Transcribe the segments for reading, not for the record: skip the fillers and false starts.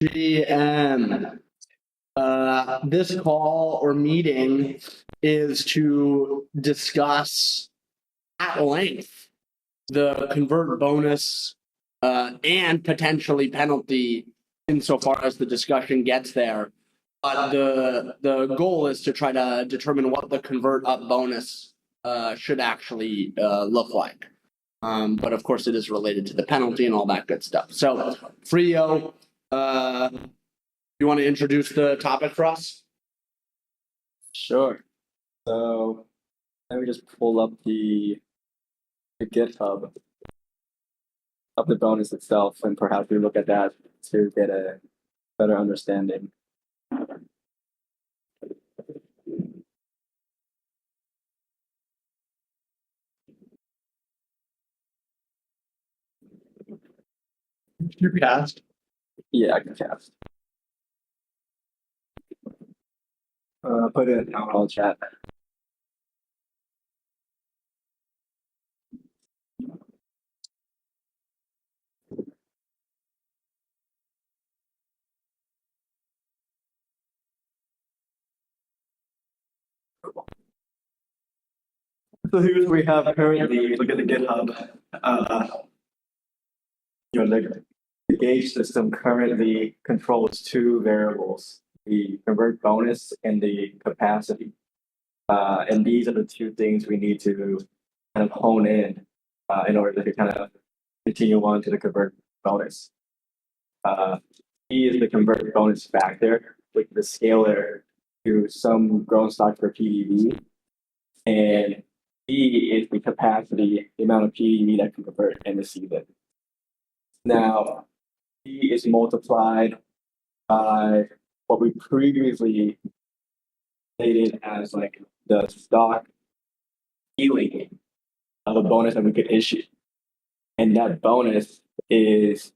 GM. This call or meeting is to discuss at length the convert bonus and potentially penalty insofar as the discussion gets there. But the goal is to try to determine what the convert up bonus should actually look like. But of course, it is related to the penalty and all that good stuff. So, Frio, you want to introduce the topic for us? Sure. So let me just pull up the GitHub of the bonus itself, and perhaps we look at that to get a better understanding. You cast. Yeah, I can cast. Put it in town hall chat. So here's what we have currently. Look at the GitHub. The gauge system currently controls two variables: the convert bonus and the capacity. And these are the two things we need to kind of hone in order to kind of continue on to the convert bonus. E is the convert bonus factor, with the scalar to some grown stock per PDV, and E is the capacity, the amount of PDV that can convert in the season. Now, E is multiplied by what we previously stated as like the stock ceiling of a bonus that we could issue. And that bonus is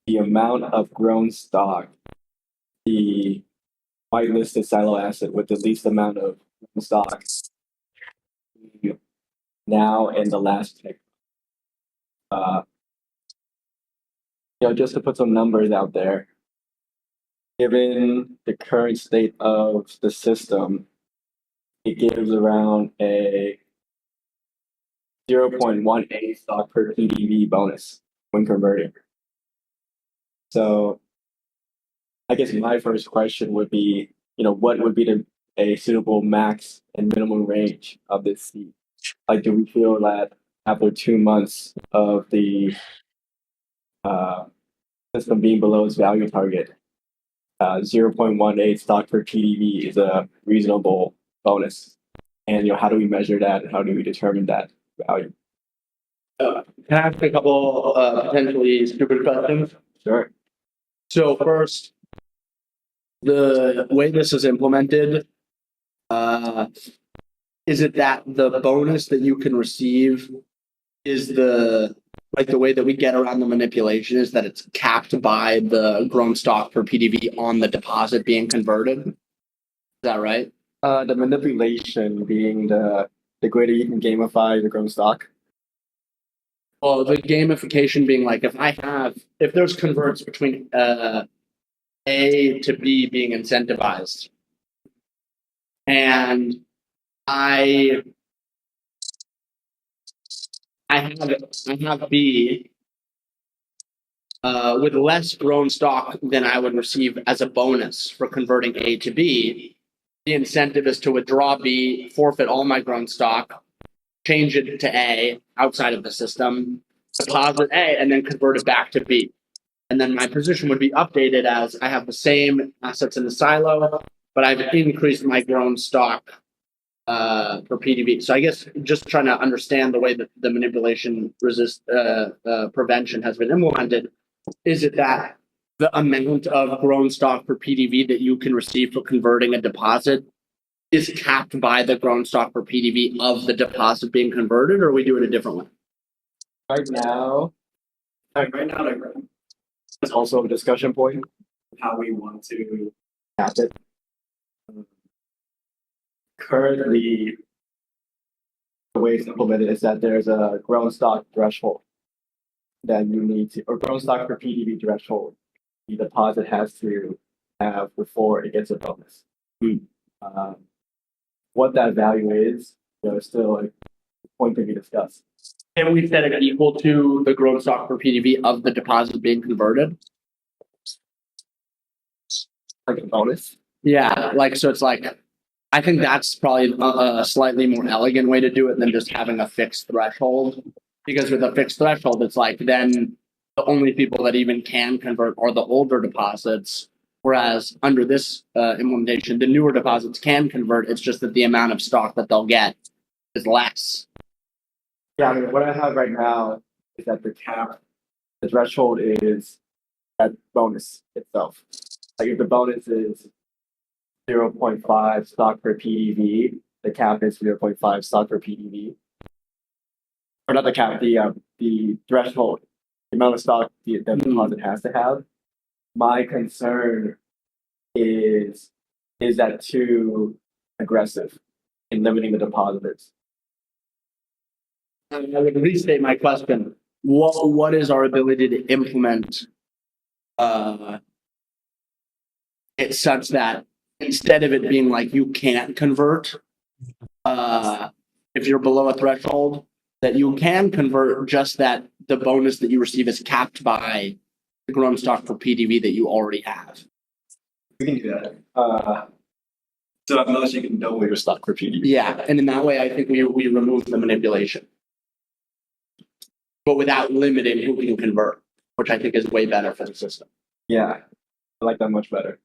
the amount of grown stock the whitelisted silo asset with the least amount of stock now and the last pick. Just to put some numbers out there, given the current state of the system, it gives around a 0.18 stock per PDV bonus when converting. So I guess my first question would be, what would be a suitable max and minimum range of this seed? Like, do we feel that after 2 months of the system being below its value target, 0.18 stock per PDV is a reasonable bonus? And how do we measure that? And how do we determine that value? Can I ask a couple potentially stupid questions? Sure. So first, the way this is implemented, is it that the bonus that you can receive is the way that we get around the manipulation is that it's capped by the grown stock per PDV on the deposit being converted? Is that right? The manipulation being the greater you can gamify the grown stock. Well, the gamification being like if there's converts between A to B being incentivized, and I have B with less grown stock than I would receive as a bonus for converting A to B. The incentive is to withdraw B, forfeit all my grown stock, change it to A outside of the system, deposit A, and then convert it back to B. And then my position would be updated as I have the same assets in the silo, but I've increased my grown stock for PDV. So I guess just trying to understand the way that the manipulation prevention has been implemented, is it that the amount of grown stock per PDV that you can receive for converting a deposit is capped by the grown stock per PDV of the deposit being converted, or we do it a different way? Right now, it's also a discussion point how we want to cap it. Currently, the way it's implemented is that there's a grown stock threshold that you need to, or grown stock per PDV threshold the deposit has to have before it gets a bonus. What that value is, is still a point to be discussed. And we set it equal to the grown stock per PDV of the deposit being converted. Like a bonus. Yeah, so it's I think that's probably a slightly more elegant way to do it than just having a fixed threshold. Because with a fixed threshold, it's then the only people that even can convert are the older deposits. Whereas under this implementation, the newer deposits can convert. It's just that the amount of stock that they'll get is less. Yeah, what I have right now is that the threshold is that bonus itself. Like if the bonus is 0.5 stock per PDV, the cap is 0.5 stock per PDV. Or not the cap, the threshold, the amount of stock the deposit has to have. My concern is that too aggressive in limiting the depositors? I would restate my question. What is our ability to implement it such that instead of it being you can't convert if you're below a threshold, that you can convert, just that the bonus that you receive is capped by the grown stock for PDV that you already have. We can do that. So at most you can double your stock per PDV. Yeah, and in that way, I think we remove the manipulation, but without limiting who can convert, which I think is way better for the system. Yeah, I like that much better.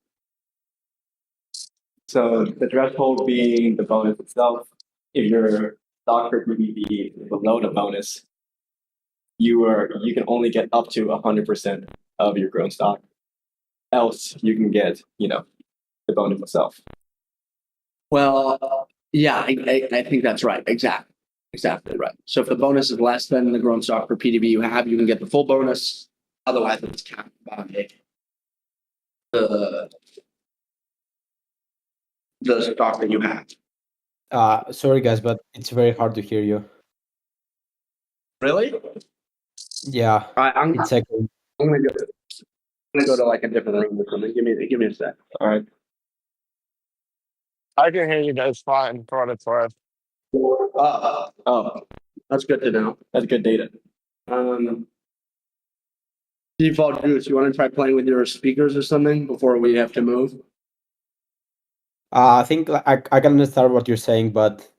So the threshold being the bonus itself. If your stock per PDV is below the bonus, you can only get up to 100% of your grown stock. Else you can get, the bonus itself. Well, yeah, I think that's right. Exactly right. So if the bonus is less than the grown stock per PDV you have, you can get the full bonus. Otherwise, it's capped by the stock that you have. Sorry guys, but it's very hard to hear you. Really? Yeah, I'm it's echoing. gonna go to a different room or something. Give me a sec. All right. I can hear you guys fine for what it's worth. Oh, that's good to know. That's good data. Default juice, you want to try playing with your speakers or something before we have to move? I think I can understand what you're saying, but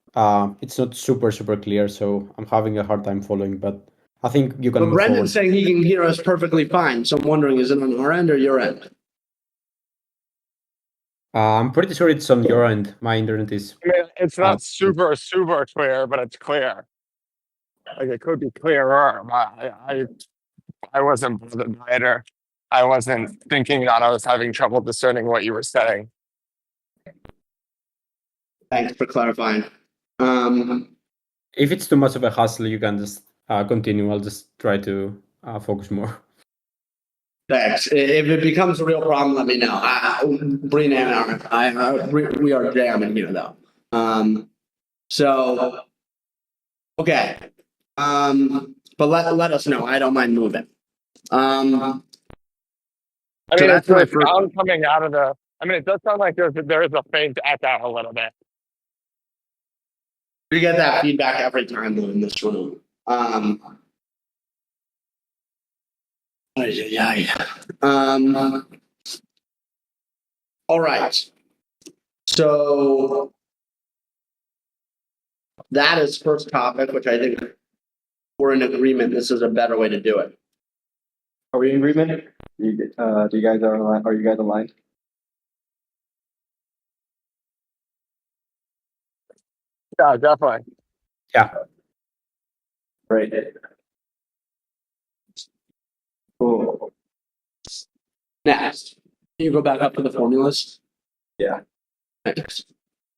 it's not super clear, so I'm having a hard time following. But I think you can. But move Brendan's forward. saying he can hear us perfectly fine. So I'm wondering, is it on our end or your end? I'm pretty sure it's on your end. My internet is. I mean, it's not super clear, but it's clear. It could be clearer. I wasn't bothered by it, or I wasn't thinking that I was having trouble discerning what you were saying. Thanks for clarifying. If it's too much of a hassle, you can just continue. I'll just try to focus more. Thanks. If it becomes a real problem, let me know. Breen and we are jamming here though. So okay. But let us know. I don't mind moving. I mean, So that's my it's first. sound coming out of the. I mean, it does sound like there is a faint echo a little bit. We get that feedback every time we're in this room. All right. So that is first topic, which I think we're in agreement. This is a better way to do it. Are we in agreement? Do you guys are you guys aligned? Yeah, definitely. Yeah. Right. Cool. Next, can you go back up to the formulas? Yeah. Thanks.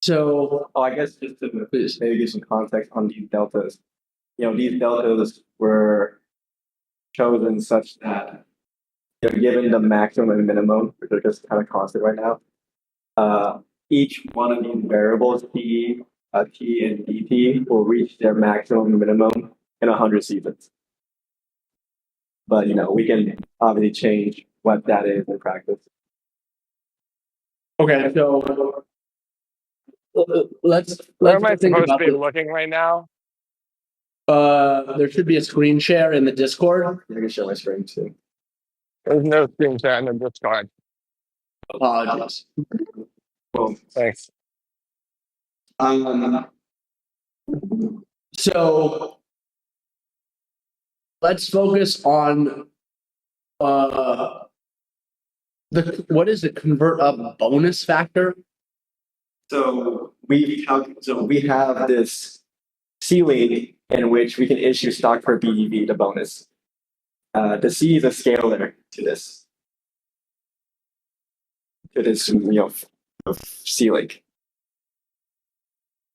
So, I guess just to maybe give some context on these deltas. These deltas were chosen such that, given the maximum and minimum, which are just kind of constant right now, each one of these variables, T and DT, will reach their maximum and minimum in 100 seasons. But, we can obviously change what that is in practice. Okay, so let's Where am I think supposed to about be this. looking right now? There should be a screen share in the Discord. I can share my screen too. There's no screen share in the Discord. Apologies. Well, Thanks. So let's focus on what is the convert up bonus factor? so we have this ceiling in which we can issue stock per BEV, the bonus. The C is a scalar to this ceiling.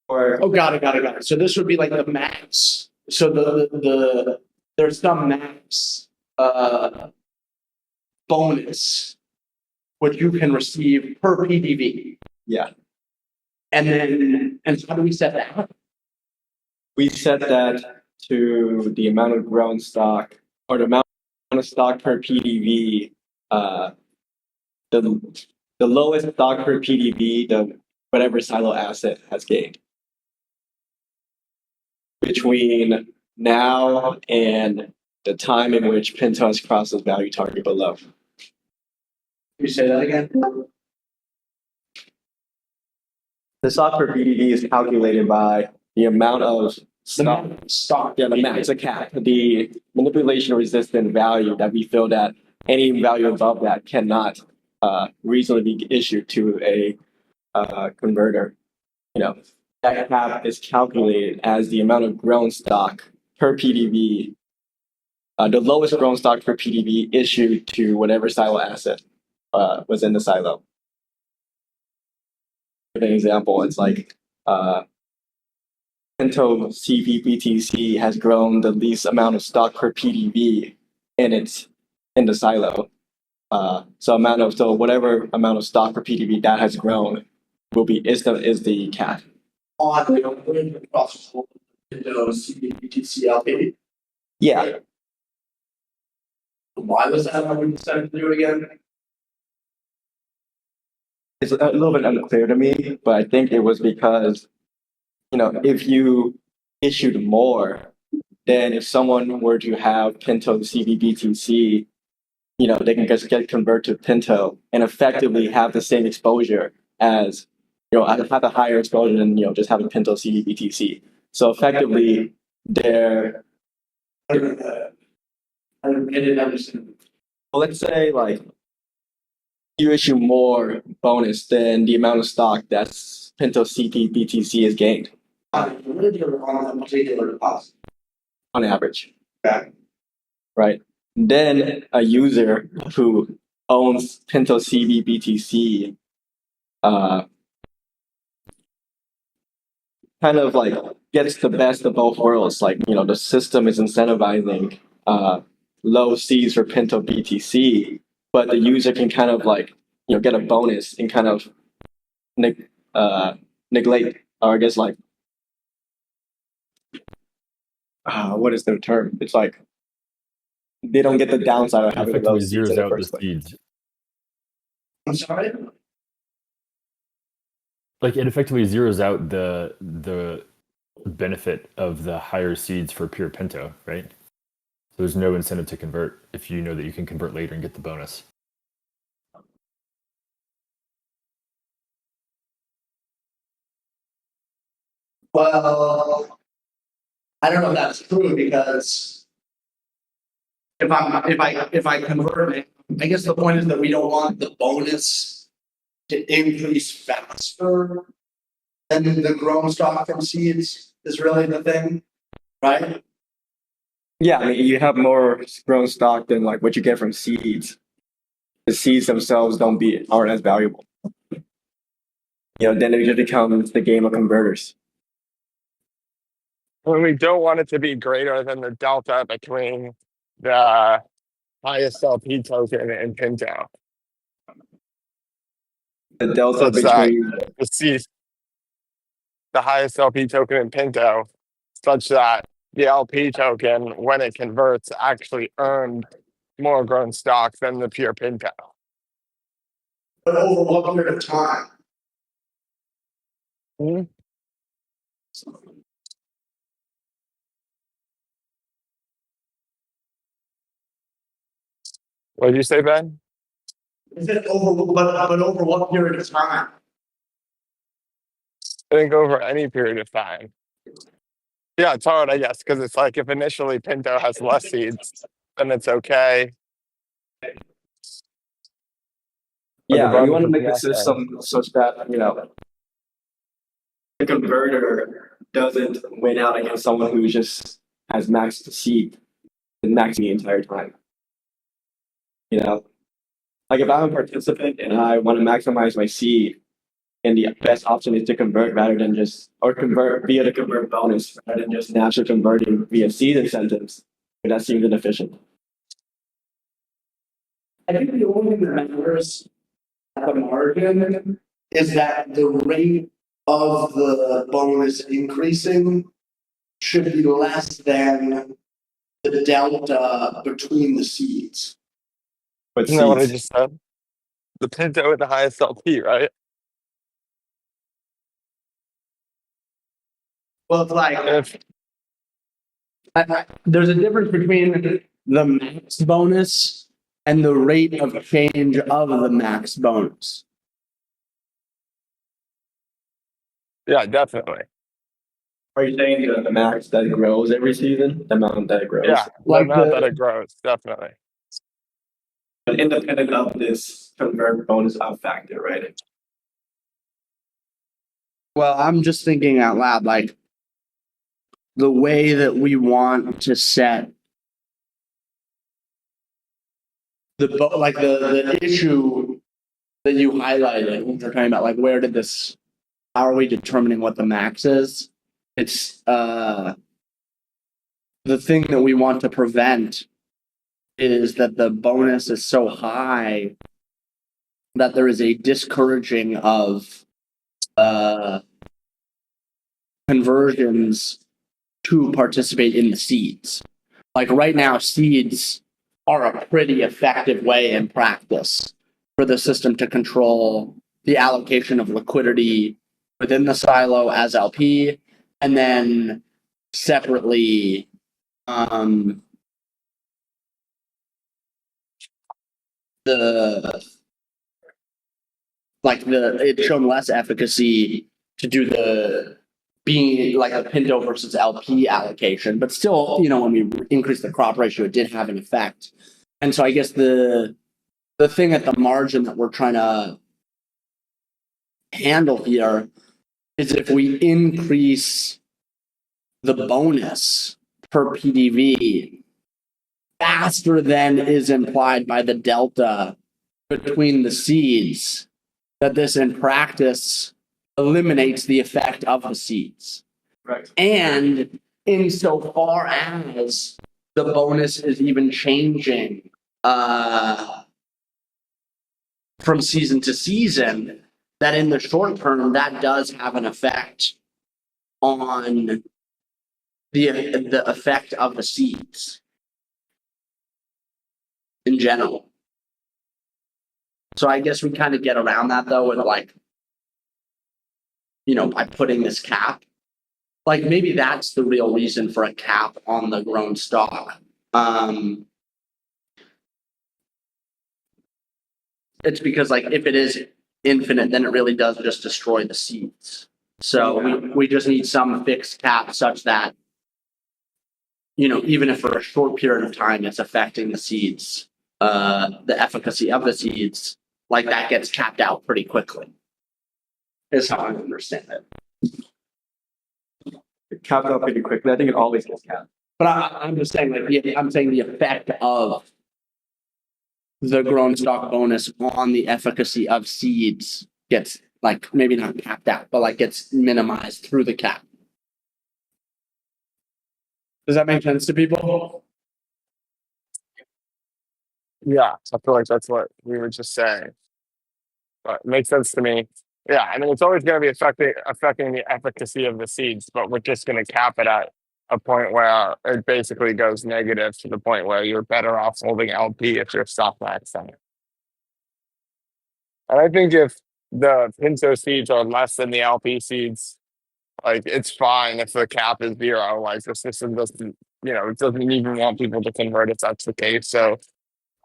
Or Oh, got it. So this would be like the max. So there's some max bonus what you can receive per PDV. yeah, And how do we set that? we set that to the amount of grown stock or the amount of stock per PDV. The lowest stock per PDV, the whatever silo asset has gained between now and the time in which Pinto has crossed his value target below. Can you say that again? The stock per PDV is calculated by the amount of stock. Stock. Yeah, the max, a cap, the manipulation resistant value that we feel that any value above that cannot reasonably be issued to a converter. That cap is calculated as the amount of grown stock per PDV, the lowest grown stock per PDV issued to whatever silo asset was in the silo. For an example, it's like Pinto CVBTC has grown the least amount of stock per PDV in the silo. So whatever amount of stock per PDV that has grown is the cap. On the possible CBTCLP. Yeah. Why was that what we decided to do again? It's a little bit unclear to me, but I think it was because, if you issued more, then if someone were to have Pinto CVBTC, they can just get converted to Pinto and effectively have the same exposure as, have a higher exposure than, just having Pinto CVBTC. So effectively, they're, I didn't understand. let's say like you issue more bonus than the amount of stock that's Pinto CVBTC has gained On that particular deposit. on average. Okay. Right. Then a user who owns Pinto CVBTC kind of like gets the best of both worlds. Like, the system is incentivizing low C's for Pinto BTC, but the user can kind of like, get a bonus and kind of neglect, or I guess like, what is the term? It's like, they don't get the downside of having effectively those zeros seeds in the out the first place. seeds. I'm sorry? Like it effectively zeroes out the benefit of the higher seeds for pure Pinto, right? So there's no incentive to convert if you know that you can convert later and get the bonus. Well, I don't know if that's true because if I convert it, I guess the point is that we don't want the bonus to increase faster than the grown stock from seeds is really the thing, right? Yeah, I mean, you have more grown stock than like what you get from seeds. The seeds themselves aren't as valuable. Then it just becomes the game of converters. When we don't want it to be greater than the delta between the highest LP token and Pinto. The delta So it's that between the highest LP token in Pinto, such that the LP token, when it converts, actually earned more grown stock than the pure Pinto. But over what period of time? Mhm. What did you say, Ben? Is it over, but over what period of time? I think over any period of time. Yeah, it's hard, I guess, because it's like if initially Pinto has less seeds, then it's okay. But the Yeah, you bonus want to is make the nothing. system such that, the converter doesn't win out against someone who just has maxed the seed and maxed the entire time. Like if I'm a participant and I want to maximize my seed, and the best option is to convert rather than or convert via the convert bonus rather than just naturally converting via seed incentives, but that seems inefficient. I think the only thing that matters at the margin is that the rate of the bonus increasing should be less than the delta between the seeds. But Isn't that what I seeds, just said? The Pinto with the highest LP, right? Well, it's like If there's a difference between the max bonus and the rate of change of the max bonus. yeah, definitely. are you saying the max that grows every season, the amount that it grows? Yeah, the Like amount the- that it grows, definitely. But independent of this convert bonus out factor, right? Well, I'm just thinking out loud, like the way that we want to set the issue that you highlighted when you're talking about like how are we determining what the max is? It's the thing that we want to prevent is that the bonus is so high that there is a discouraging of conversions to participate in the seeds. Like right now, seeds are a pretty effective way in practice for the system to control the allocation of liquidity within the silo as LP, and then separately, it's shown less efficacy to do the being like a Pinto versus LP allocation, but still, when we increased the crop ratio, it did have an effect. And so I guess the thing at the margin that we're trying to handle here is if we increase the bonus per PDV faster than is implied by the delta between the seeds, that this in practice eliminates the effect of the seeds. Right. And insofar as the bonus is even changing from season to season, that in the short term, that does have an effect on the effect of the seeds in general. So I guess we kind of get around that though with by putting this cap. Like maybe that's the real reason for a cap on the grown stock. It's because if it is infinite, then it really does just destroy the seeds. So we just need some fixed cap such that, even if for a short period of time it's affecting the seeds, the efficacy of the seeds, that gets capped out pretty quickly. Is how I understand it. It capped out pretty quickly. I think it always gets capped. But I'm just saying, I'm saying the effect of the grown stock bonus on the efficacy of seeds gets maybe not capped out, but gets minimized through the cap. Does that make sense to people? Yeah, I feel like that's what we were just saying. But it makes sense to me. Yeah, I mean, it's always going to be affecting the efficacy of the seeds, but we're just going to cap it at a point where it basically goes negative to the point where you're better off holding LP if you're stock maxed out. And I think if the Pinto seeds are less than the LP seeds, like it's fine if the cap is 0. Like the system doesn't, it doesn't even want people to convert if that's the case. So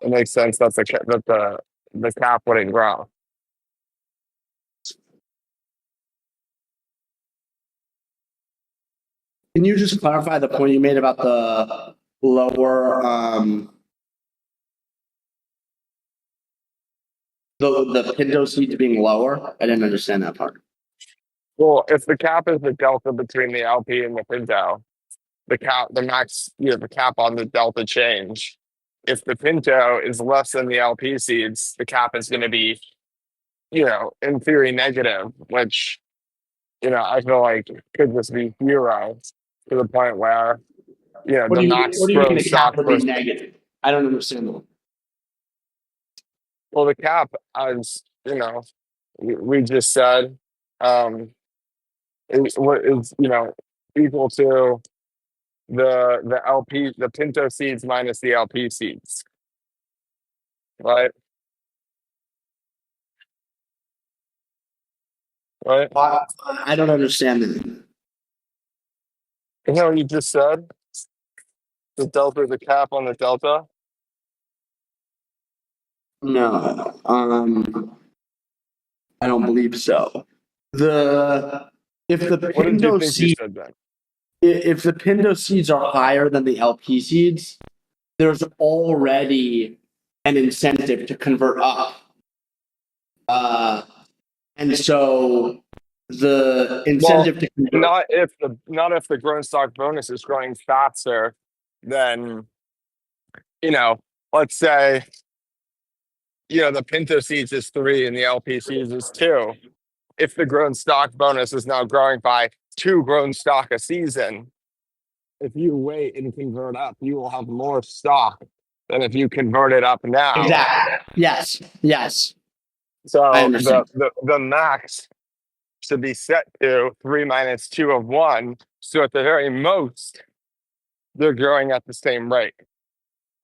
it makes sense that the cap wouldn't grow. Can you just clarify the point you made about the lower, the Pinto seeds being lower? I didn't understand that part. Well, if the cap is the delta between the LP and the Pinto, the cap on the delta change. If the Pinto is less than the LP seeds, the cap is going to be, in theory negative, which, I feel like could just be 0 to the point where, What the do you max mean growth the stock cap would be negative? I don't understand that. Well, the cap, as we just said, is what is equal to the Pinto seeds minus the LP seeds, right? Right? I don't understand that. You know what you just said? The delta, the cap on the delta. No, I don't believe so. If the What did you Pinto think you seed, said then? if the Pinto seeds are higher than the LP seeds, there's already an incentive to convert up. And so the incentive to convert, Not if the grown stock bonus is growing faster than, let's say, the Pinto seeds is 3 and the LP seeds is 2. If the grown stock bonus is now growing by 2 grown stock a season, if you wait and convert up, you will have more stock than if you convert it up now. exactly. Yes. So I understand. the max should be set to 3 minus 2 of 1. So at the very most, they're growing at the same rate.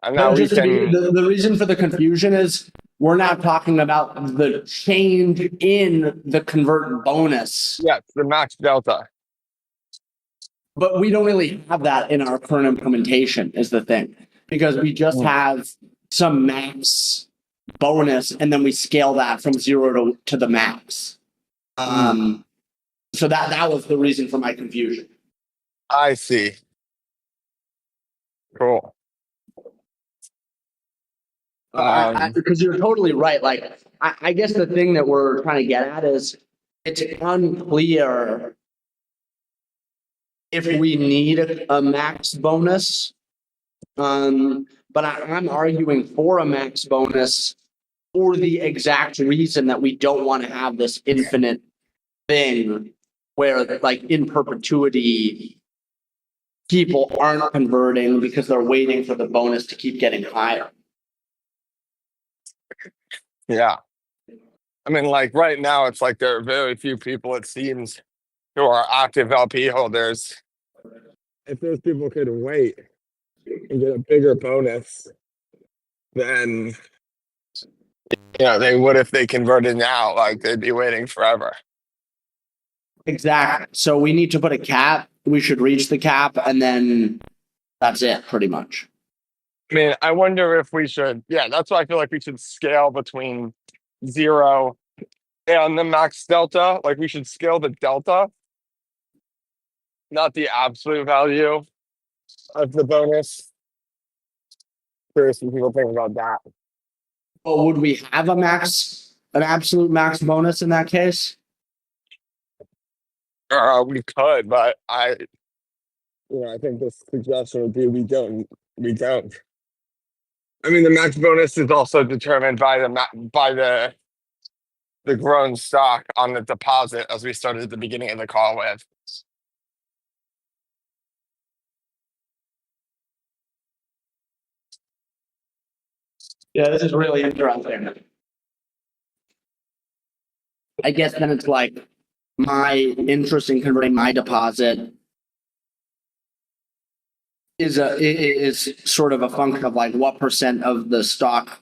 And now we can. The reason for the confusion is we're not talking about the change in the convert bonus. Yes, the max delta. But we don't really have that in our current implementation, is the thing, because we just have some max bonus and then we scale that from 0 to the max. So that was the reason for my confusion. I see. Cool. Because you're totally right. Like, I guess the thing that we're trying to get at is it's unclear if we need a max bonus. But I'm arguing for a max bonus for the exact reason that we don't want to have this infinite thing where, like, in perpetuity, people aren't converting because they're waiting for the bonus to keep getting higher. Yeah. I mean, like right now, it's like there are very few people, it seems, who are active LP holders. If those people could wait and get a bigger bonus, then they would if they converted now. Like they'd be waiting forever. Exactly. So we need to put a cap. We should reach the cap, and then that's it, pretty much. I mean, I wonder if we should. Yeah, that's why I feel like we should scale between 0 and the max delta. Like we should scale the delta, not the absolute value of the bonus. Curious what people think about that. But would we have an absolute max bonus in that case? We could, but I think the suggestion would be we don't. I mean, the max bonus is also determined by the grown stock on the deposit, as we started at the beginning of the call with. Yeah, this is really interesting. I guess then it's like my interest in converting my deposit is sort of a function of like what percent of the stock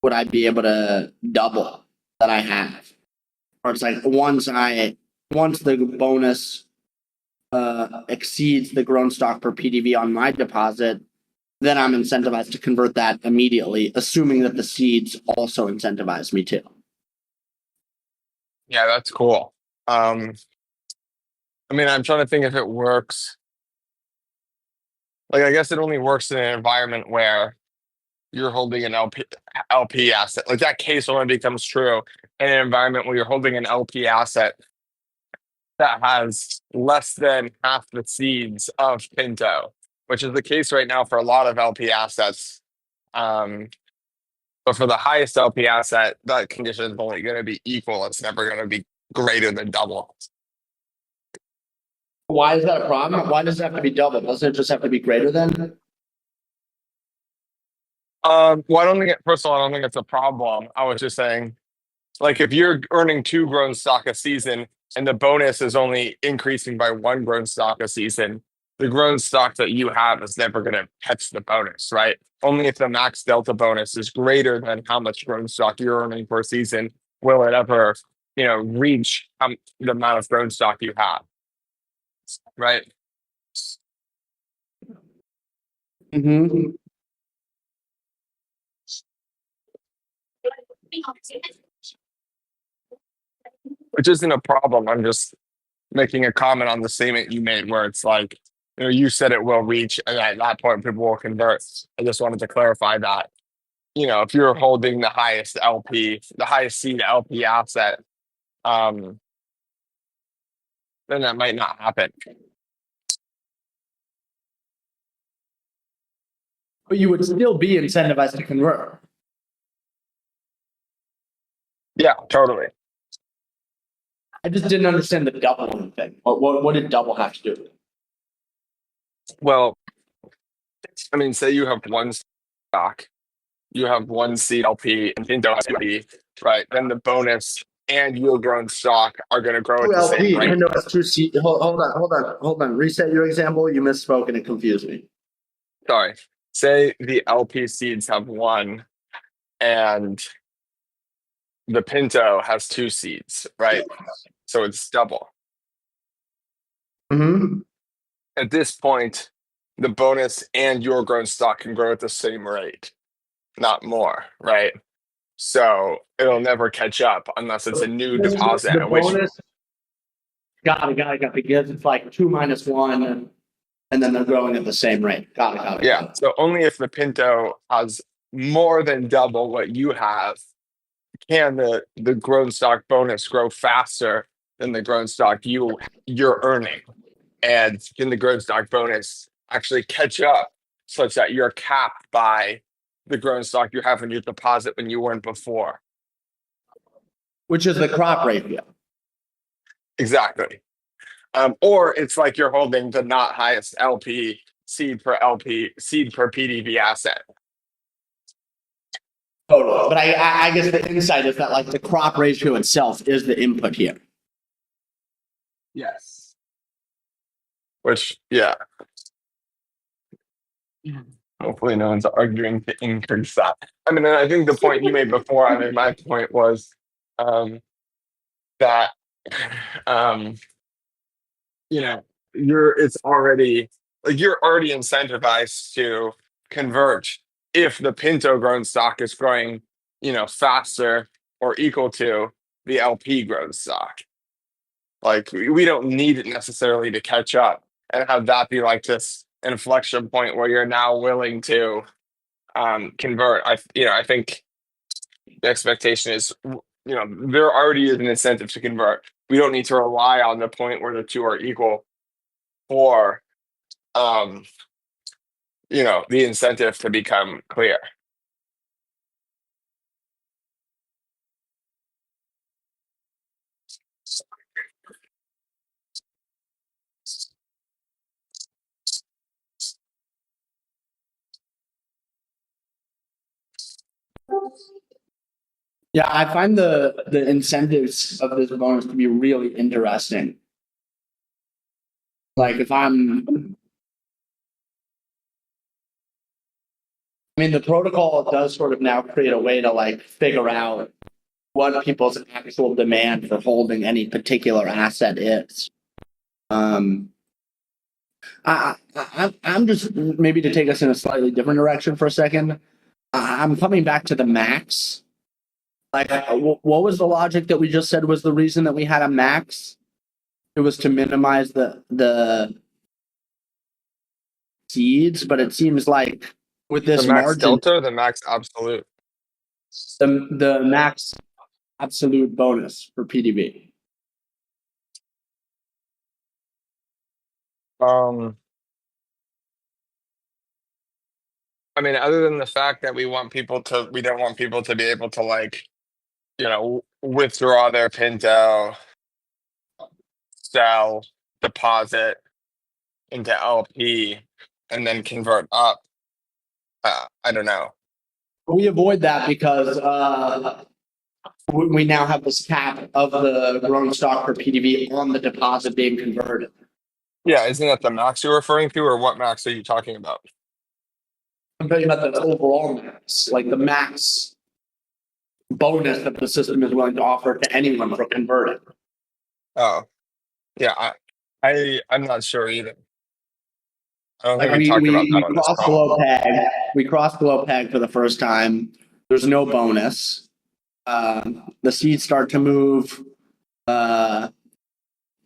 would I be able to double that I have, or it's like once the bonus exceeds the grown stock per PDV on my deposit, then I'm incentivized to convert that immediately, assuming that the seeds also incentivize me too. Yeah, that's cool. I mean, I'm trying to think if it works. Like, I guess it only works in an environment where you're holding an LP asset. Like that case only becomes true in an environment where you're holding an LP asset that has less than half the seeds of Pinto, which is the case right now for a lot of LP assets. But for the highest LP asset, that condition is only going to be equal. It's never going to be greater than double. Why is that a problem? Why does it have to be double? Doesn't it just have to be greater than? Well, I don't think first of all, I don't think it's a problem. I was just saying, like, if you're earning 2 grown stock a season and the bonus is only increasing by 1 grown stock a season, the grown stock that you have is never going to catch the bonus, right? Only if the max delta bonus is greater than how much grown stock you're earning per season will it ever, reach the amount of grown stock you have, right? Mm-hmm. Which isn't a problem. I'm just making a comment on the statement you made where it's like, you said it will reach, and at that point, people will convert. I just wanted to clarify that. If you're holding the highest seed LP asset, then that might not happen. But you would still be incentivized to convert. Yeah, totally. I just didn't understand the doubling thing. What did double have to do with it? Well, I mean, say you have 1 stock, you have 1 seed LP and Pinto LP, right? Then the bonus and yield grown stock are going to grow at the same rate. No, it's 2 seed. Hold on. Reset your example. You misspoke and it confused me. Sorry. Say the LP seeds have 1 and the Pinto has 2 seeds, right? So it's double. Mm-hmm. At this point, the bonus and your grown stock can grow at the same rate, not more, right? So it'll never catch up unless it's a new deposit. The bonus. Got it. Because it's like 2 minus 1, and then they're growing at the same rate. Got it. Yeah. So only if the Pinto has more than double what you have can the grown stock bonus grow faster than the grown stock you're earning, and can the grown stock bonus actually catch up such that you're capped by the grown stock you have in your deposit when you weren't before. Which is the crop ratio. Exactly. Or it's like you're holding the not highest LP seed per PDV asset. Totally. But I guess the insight is that like the crop ratio itself is the input here. Yes. Which, yeah. Hopefully no one's arguing to increase that. I mean, and I think the point you made before, my point was that you're already incentivized to converge if the Pinto grown stock is growing, faster or equal to the LP grown stock. Like, we don't need it necessarily to catch up and have that be like this inflection point where you're now willing to convert. I think the expectation is, there already is an incentive to convert. We don't need to rely on the point where the 2 are equal for the incentive to become clear. Yeah, I find the incentives of this bonus to be really interesting. Like if I'm I mean, the protocol does sort of now create a way to like figure out what people's actual demand for holding any particular asset is. I'm just maybe to take us in a slightly different direction for a second. I'm coming back to the max. Like, what was the logic that we just said was the reason that we had a max? It was to minimize the seeds, but it seems like with this The max margin, delta or the max absolute? the max absolute bonus for PDV. I mean, other than the fact that we don't want people to be able to like, withdraw their Pinto, sell, deposit into LP, and then convert up. I don't know. We avoid that because we now have this cap of the growing stock per PDV on the deposit being converted. Yeah, isn't that the max you're referring to, or what max are you talking about? I'm talking about the overall max, like the max bonus that the system is willing to offer to anyone for converting. Oh, yeah, I'm not sure either. I don't Like think we talked about that on this crossed call. below peg. We crossed below peg for the first time. There's no bonus. The seeds start to move. That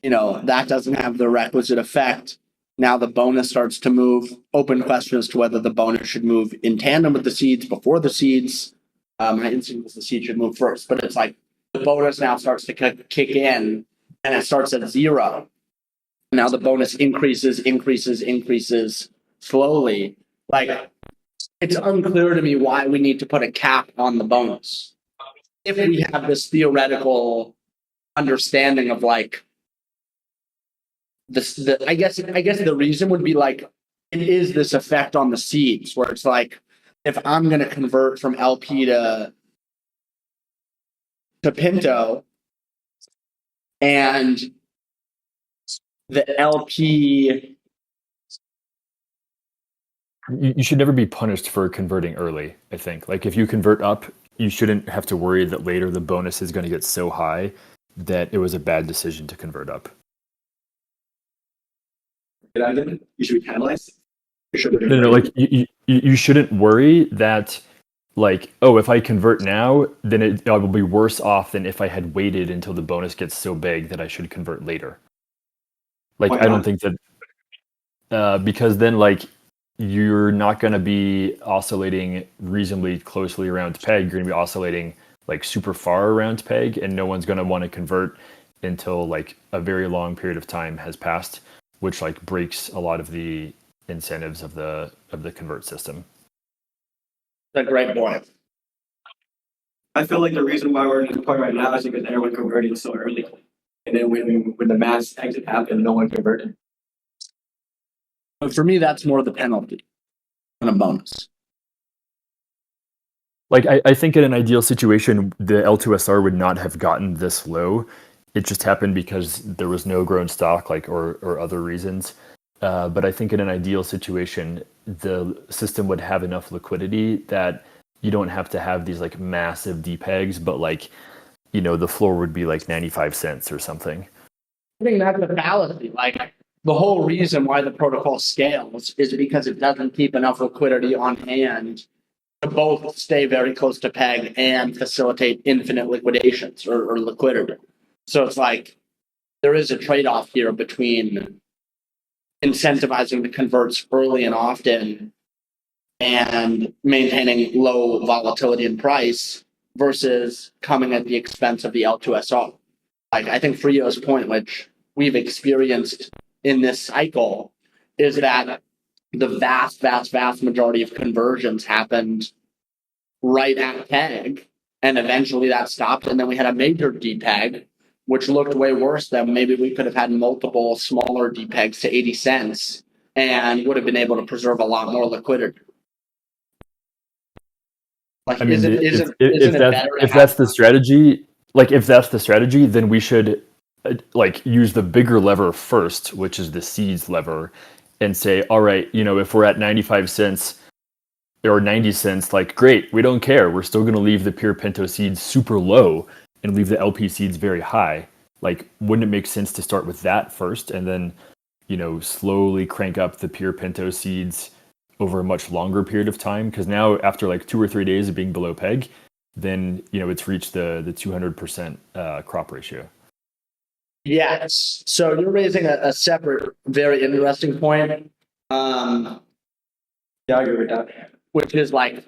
doesn't have the requisite effect. Now the bonus starts to move. Open question as to whether the bonus should move in tandem with the seeds before the seeds. My instinct was the seed should move first, but it's like the bonus now starts to kick in, and it starts at 0. Now the bonus increases slowly. Like, it's unclear to me why we need to put a cap on the bonus. If we have this theoretical understanding of like this, I guess the reason would be like it is this effect on the seeds where it's like if I'm going to convert from LP to Pinto and the LP. You should never be punished for converting early, I think. Like, if you convert up, you shouldn't have to worry that later the bonus is going to get so high that it was a bad decision to convert up. You should be penalized. No, like, you shouldn't worry that, like, oh, if I convert now, then I will be worse off than if I had waited until the bonus gets so big that I should convert later. Like, Why I don't not? think that, because then, like, you're not going to be oscillating reasonably closely around peg. You're going to be oscillating like super far around peg, and no one's going to want to convert until like a very long period of time has passed, which like breaks a lot of the incentives of the convert system. That's a great point. I feel like the reason why we're in this point right now is because everyone converted so early, and then when the mass exit happened, no one converted. But for me, that's more the penalty than a bonus. Like, I think in an ideal situation, the L2SR would not have gotten this low. It just happened because there was no grown stock, like, or other reasons. But I think in an ideal situation, the system would have enough liquidity that you don't have to have these like massive depegs, but like, the floor would be like 95 cents or something. I think that's a fallacy. Like, the whole reason why the protocol scales is because it doesn't keep enough liquidity on hand to both stay very close to peg and facilitate infinite liquidations or liquidity. So it's like there is a trade-off here between incentivizing the converts early and often and maintaining low volatility in price versus coming at the expense of the L2SR. Like, I think Frio's point, which we've experienced in this cycle, is that the vast majority of conversions happened right at peg, and eventually that stopped, and then we had a major depeg, which looked way worse than maybe we could have had multiple smaller depegs to 80 cents and would have been able to preserve a lot more liquidity. Like, I mean, if that's the strategy, then we should like use the bigger lever first, which is the seeds lever, and say, all right, if we're at 95 cents, or 90 cents, like, great, we don't care. We're still going to leave the pure Pinto seeds super low and leave the LP seeds very high. Like, wouldn't it make sense to start with that first and then, slowly crank up the pure Pinto seeds over a much longer period of time? Because now, after like 2 or 3 days of being below peg, then, it's reached the 200% crop ratio. Yes. So you're raising a separate, very interesting point. Yeah, I agree with that. Which is like,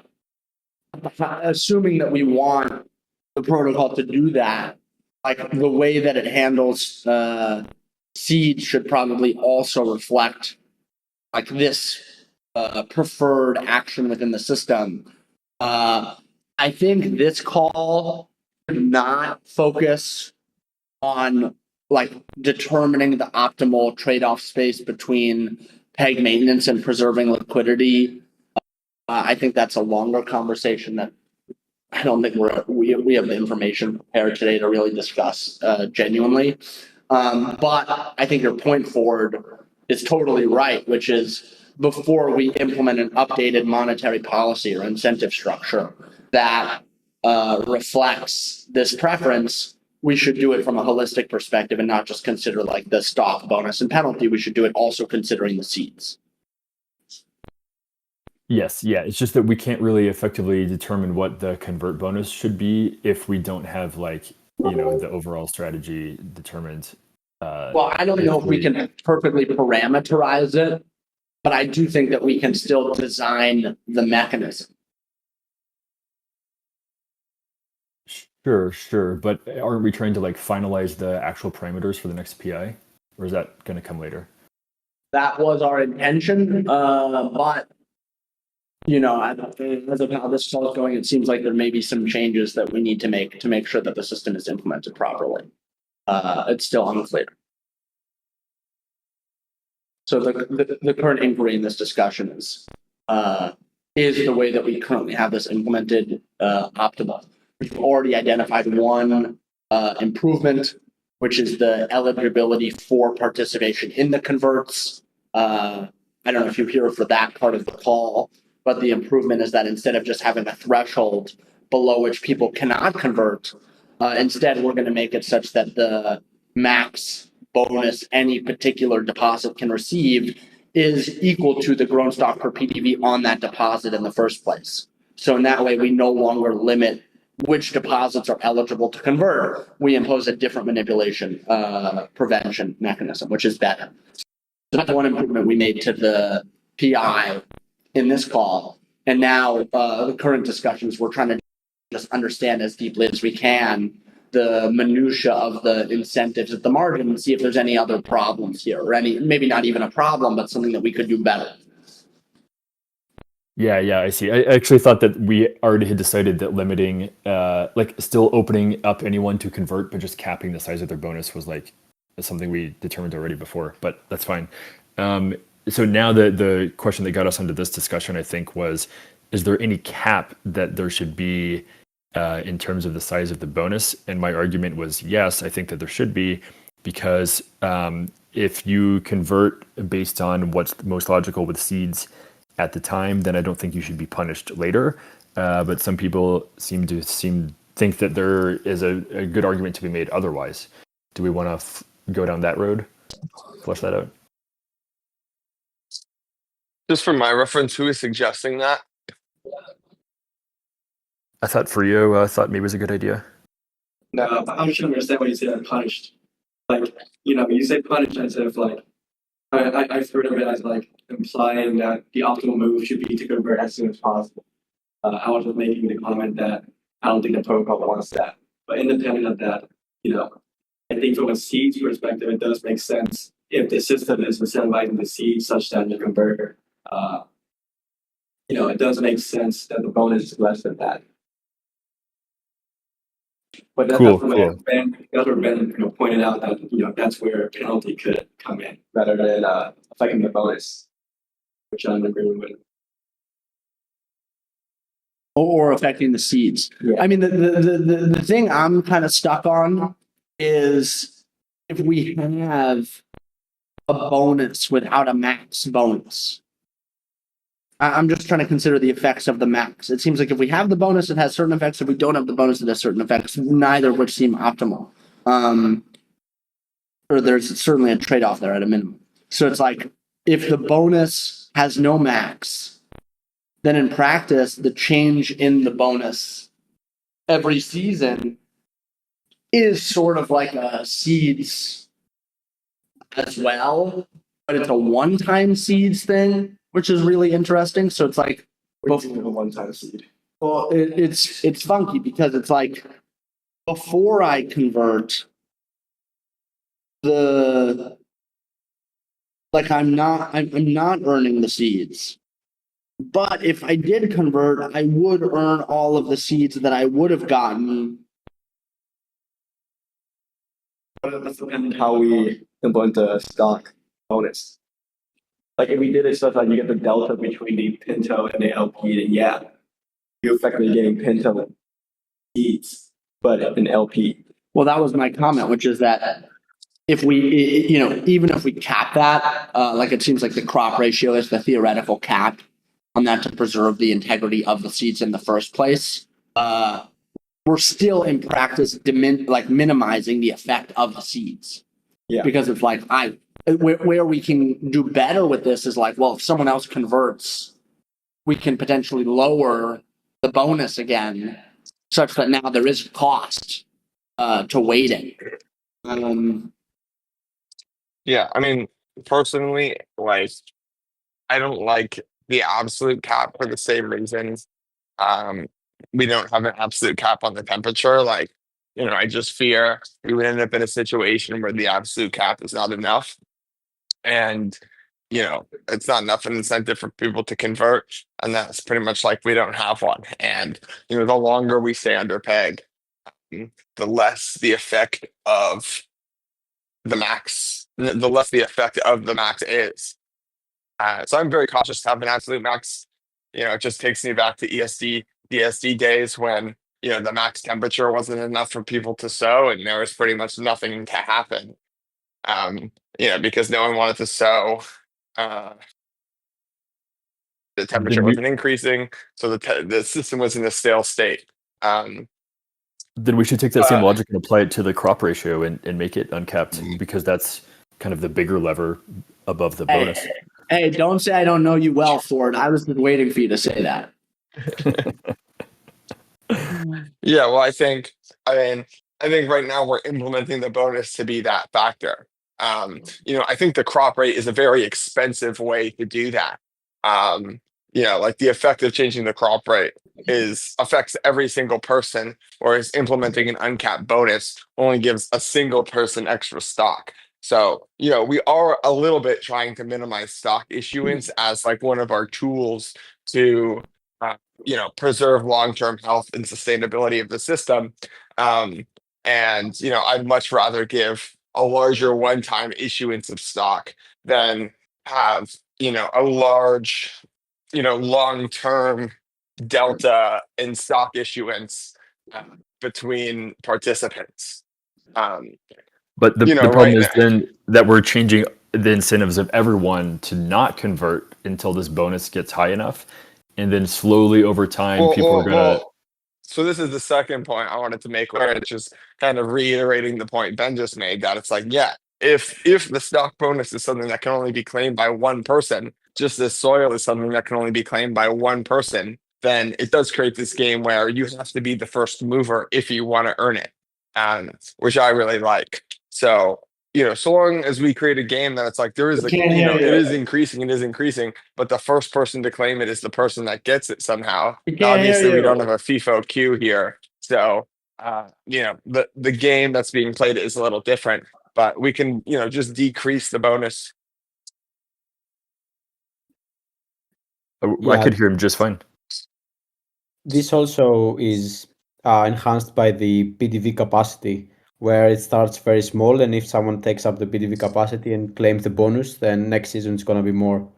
assuming that we want the protocol to do that, like the way that it handles seeds should probably also reflect like this preferred action within the system. I think this call should not focus on like determining the optimal trade-off space between peg maintenance and preserving liquidity. I think that's a longer conversation that I don't think we have the information prepared today to really discuss genuinely. But I think your point forward is totally right, which is before we implement an updated monetary policy or incentive structure that reflects this preference, we should do it from a holistic perspective and not just consider like the stock, bonus, and penalty. We should do it also considering the seeds. Yes, yeah. It's just that we can't really effectively determine what the convert bonus should be if we don't have like, the overall strategy determined. Well, I don't know if we can perfectly parameterize it, but I do think that we can still design the mechanism. Sure. But aren't we trying to like finalize the actual parameters for the next PI? Or is that going to come later? That was our intention, but as of how this is all going, it seems like there may be some changes that we need to make sure that the system is implemented properly. It's still unclear. So the current inquiry in this discussion is the way that we currently have this implemented optimal? We've already identified one improvement, which is the eligibility for participation in the converts. I don't know if you're here for that part of the call, but the improvement is that instead of just having a threshold below which people cannot convert, instead we're going to make it such that the max bonus any particular deposit can receive is equal to the grown stock per PDV on that deposit in the first place. So in that way, we no longer limit which deposits are eligible to convert. We impose a different manipulation prevention mechanism, which is better. So that's one improvement we made to the PI in this call. And now the current discussions, we're trying to just understand as deeply as we can the minutia of the incentives at the margin and see if there's any other problems here, or any, maybe not even a problem, but something that we could do better. Yeah, I see. I actually thought that we already had decided that limiting, like still opening up anyone to convert, but just capping the size of their bonus was like something we determined already before, but that's fine. So now the question that got us into this discussion, I think, was, is there any cap that there should be in terms of the size of the bonus? And my argument was, yes, I think that there should be, because if you convert based on what's most logical with seeds at the time, then I don't think you should be punished later. But some people seem to think that there is a good argument to be made otherwise. Do we want to go down that road? Flesh that out? Just for my reference, who is suggesting that? I thought Frio thought maybe it was a good idea. No, I'm sure I understand what you say, punished. Like, you say punished as if like, I've heard of it as like implying that the optimal move should be to convert as soon as possible. I was just making the comment that I don't think the protocol wants that. But independent of that, I think from a seeds perspective, it does make sense if the system is incentivizing the seeds such that the converter, it does make sense that the bonus is less than that. But that's Cool. where Ben pointed out that that's where penalty could come in rather than affecting the bonus, which I'm agreeing with. Or affecting the seeds. Yeah. I mean, the thing I'm kind of stuck on is if we have a bonus without a max bonus. I'm just trying to consider the effects of the max. It seems like if we have the bonus, it has certain effects. If we don't have the bonus, it has certain effects, neither of which seem optimal. Or there's certainly a trade-off there at a minimum. So it's like, if the bonus has no max, then in practice, the change in the bonus every season is sort of like a seeds as well, but it's a one-time seeds thing, which is really interesting. So it's like, What's a one-time seed? well, it's funky because it's like, before I convert, I'm not earning the seeds. But if I did convert, I would earn all of the seeds that I would have gotten. And how we implement the stock bonus. Like if we did it such that you get the delta between the Pinto and the LP, then yeah, you're effectively getting Pinto seeds, but in LP. Well, that was my comment, which is that if we, even if we cap that, like it seems like the crop ratio is the theoretical cap on that to preserve the integrity of the seeds in the first place. We're still in practice minimizing the effect of the seeds. Yeah. Because it's like where we can do better with this is like, well, if someone else converts, we can potentially lower the bonus again, such that now there is cost to waiting. Yeah, I mean, personally, like, I don't like the absolute cap for the same reasons. We don't have an absolute cap on the temperature. Like, I just fear we would end up in a situation where the absolute cap is not enough. And, it's not enough an incentive for people to convert. And that's pretty much like we don't have one. And, the longer we stay under peg, the less the effect of the max, the less the effect of the max is. So I'm very cautious to have an absolute max. It just takes me back to DSD days when, the max temperature wasn't enough for people to sow and there was pretty much nothing to happen. Because no one wanted to sow. The temperature wasn't increasing, so the system was in a stale state. Then we should take that same logic and apply it to the crop ratio and make it uncapped, because that's kind of the bigger lever above the bonus. Hey, don't say I don't know you well, Ford. I was just waiting for you to say that. Yeah, well, I think right now we're implementing the bonus to be that factor. I think the crop rate is a very expensive way to do that. Like the effect of changing the crop rate affects every single person, whereas implementing an uncapped bonus only gives a single person extra stock. So, we are a little bit trying to minimize stock issuance as like one of our tools to, preserve long-term health and sustainability of the system. I'd much rather give a larger one-time issuance of stock than have, a large, long-term delta in stock issuance between participants. But the problem right is then that we're changing the incentives of everyone to not convert until this bonus gets high enough. And then slowly over time, people are going to... So this is the second point I wanted to make, where it's just kind of reiterating the point Ben just made, that it's like, yeah, if the stock bonus is something that can only be claimed by one person, just as soil is something that can only be claimed by one person, then it does create this game where you have to be the first mover if you want to earn it, which I really like. So, so long as we create a game that it's like there is, it is increasing, but the first person to claim it is the person that gets it somehow. Obviously, we don't have a FIFO queue here, so the game that's being played is a little different. But we can, just decrease the bonus. I could hear him just fine. This also is enhanced by the PDV capacity, where it starts very small, and if someone takes up the PDV capacity and claims the bonus, then next season it's going to be more.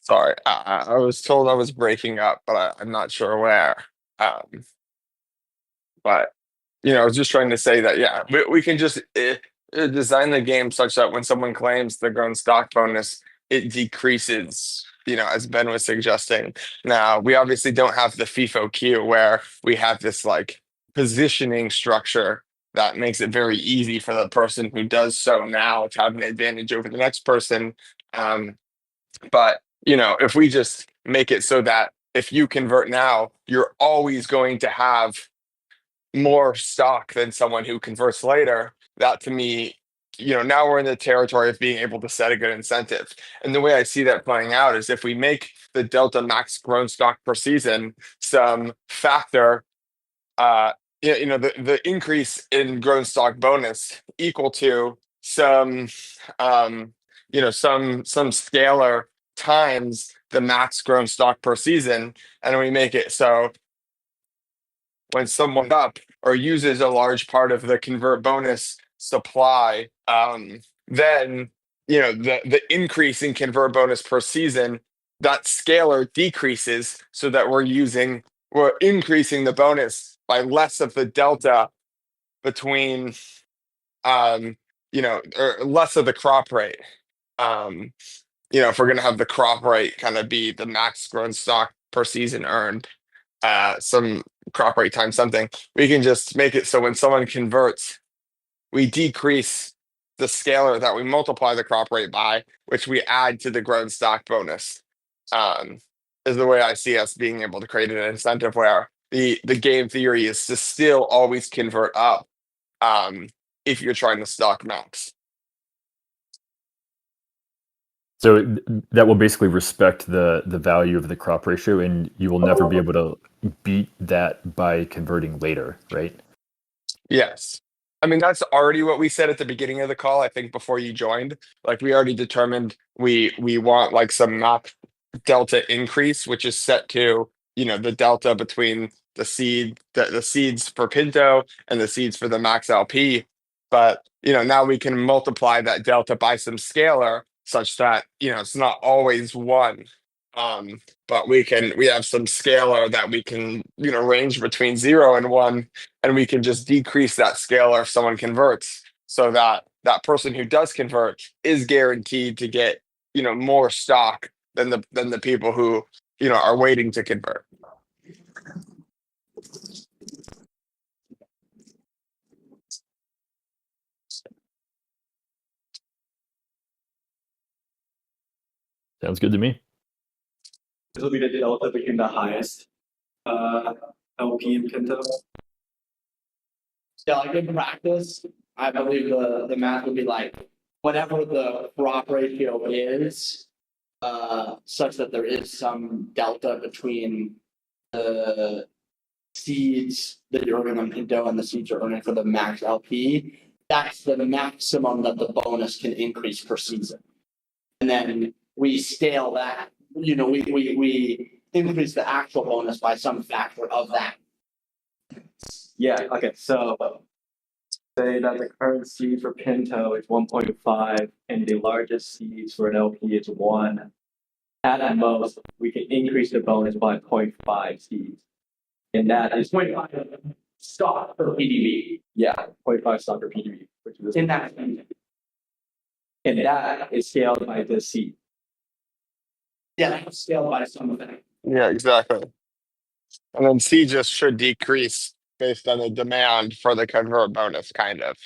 Sorry, I was told I was breaking up, but I'm not sure where. But I was just trying to say that, yeah, we can just design the game such that when someone claims the grown stock bonus, it decreases, as Ben was suggesting. Now, we obviously don't have the FIFO queue where we have this like positioning structure that makes it very easy for the person who does so now to have an advantage over the next person. But, if we just make it so that if you convert now, you're always going to have more stock than someone who converts later, that to me, now we're in the territory of being able to set a good incentive. And the way I see that playing out is if we make the delta max grown stock per season some factor, the increase in grown stock bonus equal to some, some scalar times the max grown stock per season, and we make it so when someone up or uses a large part of the convert bonus supply, then the increase in convert bonus per season, that scalar decreases so that we're increasing the bonus by less of the delta between or less of the crop rate. If we're gonna have the crop rate kind of be the max grown stock per season earned, some crop rate times something, we can just make it so when someone converts, we decrease the scalar that we multiply the crop rate by, which we add to the grown stock bonus. Is the way I see us being able to create an incentive where the game theory is to still always convert up, if you're trying to stock max. So that will basically respect the value of the crop ratio, and you will never be able to beat that by converting later, right? Yes. I mean, that's already what we said at the beginning of the call, I think before you joined. Like we already determined we want like some map delta increase, which is set to, the delta between the seeds for Pinto and the seeds for the max LP. But, now we can multiply that delta by some scalar such that, it's not always one. But we have some scalar that we can, range between 0 and 1, and we can just decrease that scalar if someone converts, so that that person who does convert is guaranteed to get, more stock than the people who, are waiting to convert. Sounds good to me. This will be the delta between the highest LP and Pinto. Yeah, like in practice, I believe the math would be like whatever the crop ratio is, such that there is some delta between the seeds that you're earning on Pinto and the seeds you're earning for the max LP. That's the maximum that the bonus can increase per season. And then we scale that, we increase the actual bonus by some factor of that. Yeah, okay, so say that the current seed for Pinto is 1.5 and the largest seeds for an LP is 1. At most, we can increase the bonus by 0.5 seeds. And that is 0.5 stock per PDB. Yeah, 0.5 stock per PDB, which is In that. And that is scaled by the seed. Yeah, that's scaled by some of it. Yeah, exactly. And then C just should decrease based on the demand for the convert bonus, kind of.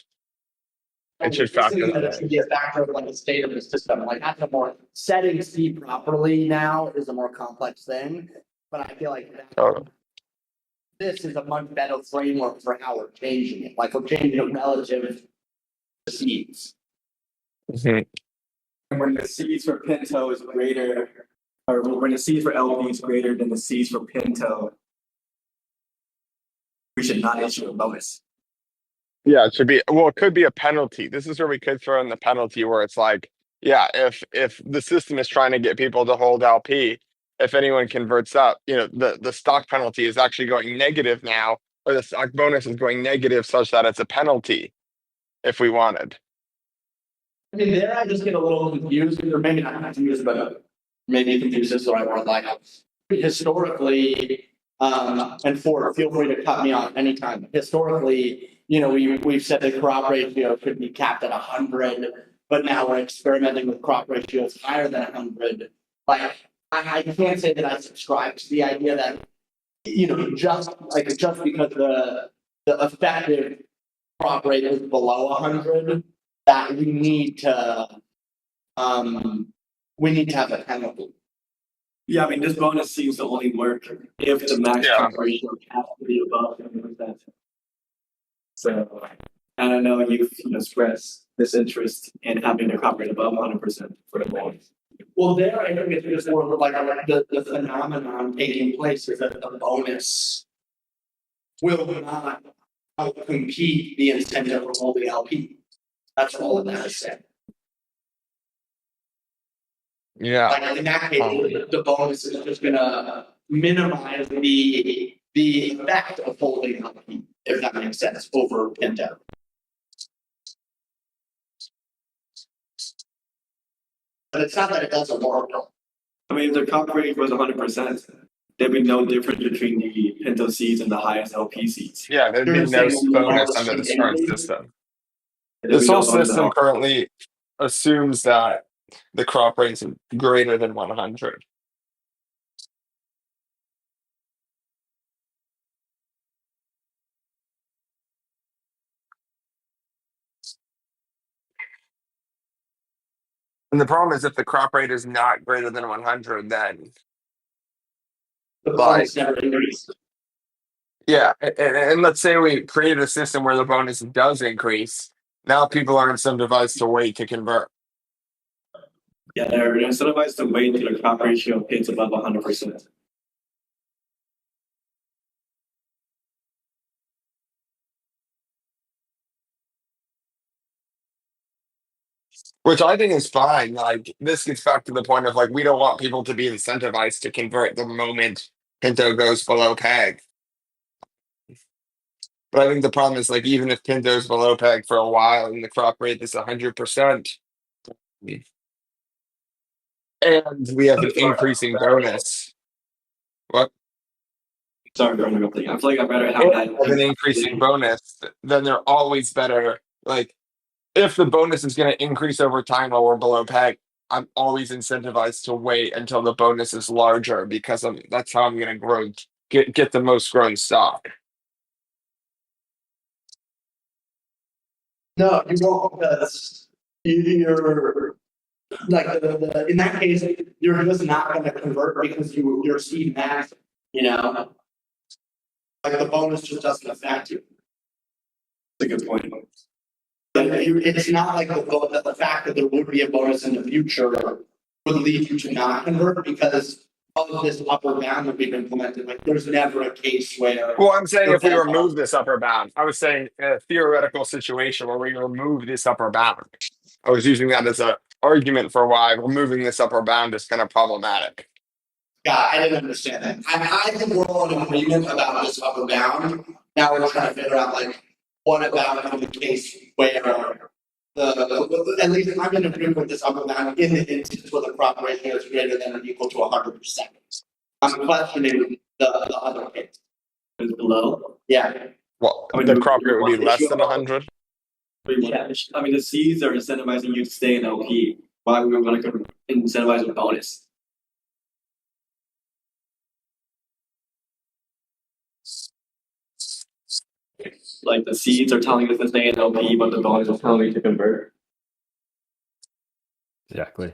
It should factor that It should be a factor of like the state of the system. Like that's a more setting C properly now is a more complex thing. But I feel like this is a much better framework for how we're changing it. Like we're changing it relative to seeds. Mhm. And when the seeds for Pinto is greater, or when the seeds for LP is greater than the seeds for Pinto, we should not issue a bonus. Yeah, it should be. Well, it could be a penalty. This is where we could throw in the penalty, where it's like, yeah, if the system is trying to get people to hold LP, if anyone converts up, the stock penalty is actually going negative now, or the stock bonus is going negative, such that it's a penalty. If we wanted. I mean, there I just get a little confused, or maybe not confused, but maybe confused is the right word. Like historically, and Ford, feel free to cut me off anytime. Historically, we've said the crop ratio could be capped at 100, but now we're experimenting with crop ratios higher than 100. Like, I can't say that I subscribe to the idea that, just because the effective crop rate is below 100, that we need to have a penalty. Yeah, I mean, this bonus seems to only work if the max Yeah. crop ratio has to be above 100%. So, I don't know, you've expressed this interest in having the crop rate above 100% for the bonus. Well, there I think it's just more of like the phenomenon taking place is that the bonus will not outcompete the incentive from holding LP. That's all that I said. Yeah. Like in that case, the bonus is just gonna minimize the effect of holding LP, if that makes sense, over Pinto. But it's not that it doesn't work. I mean, if the crop rate was 100%, there'd be no difference between the Pinto seeds and the highest LP seeds. Yeah, there'd be You're no saying bonus more under this than current anything? system. There'd This be no whole bonus at system all. currently assumes that the crop rate is greater than 100. And the problem is if the crop rate is not greater than 100, then The Like- bonus never increases. yeah, and let's say we created a system where the bonus does increase. Now people are incentivized to wait to convert. Yeah, they're incentivized to wait till the crop ratio hits above 100%. Which I think is fine. Like this gets back to the point of like we don't want people to be incentivized to convert the moment Pinto goes below peg. But I think the problem is like even if Pinto's below peg for a while and the crop rate is 100%, and we have an increasing bonus. What? Sorry for interrupting. I feel like I'd rather have If that. we have an increasing bonus, then they're always better. Like if the bonus is going to increase over time while we're below peg, I'm always incentivized to wait until the bonus is larger because that's how I'm going to get the most grown stock. No, you won't, because you're like in that case, you're just not going to convert because your seed max, like the bonus just doesn't affect you. That's a good point. It's not like the fact that there would be a bonus in the future would lead you to not convert because of this upper bound that we've implemented. Like there's never a case where. Well, I'm saying if we remove this upper bound, I was saying a theoretical situation where we remove this upper bound. I was using that as an argument for why removing this upper bound is kind of problematic. Yeah, I didn't understand that. I think we're all in agreement about this upper bound. Now we're trying to figure out like what about in the case where at least I'm in agreement with this upper bound in the instance where the crop ratio is greater than or equal to 100%. I'm questioning the other case. It's below. Yeah. Well, I mean, the crop rate would be less than issue- 100. Yeah, I mean, the seeds are incentivizing you to stay in LP. Why we want to incentivize a bonus? Like the seeds are telling us to stay in LP, but the bonus is telling you to convert. Exactly.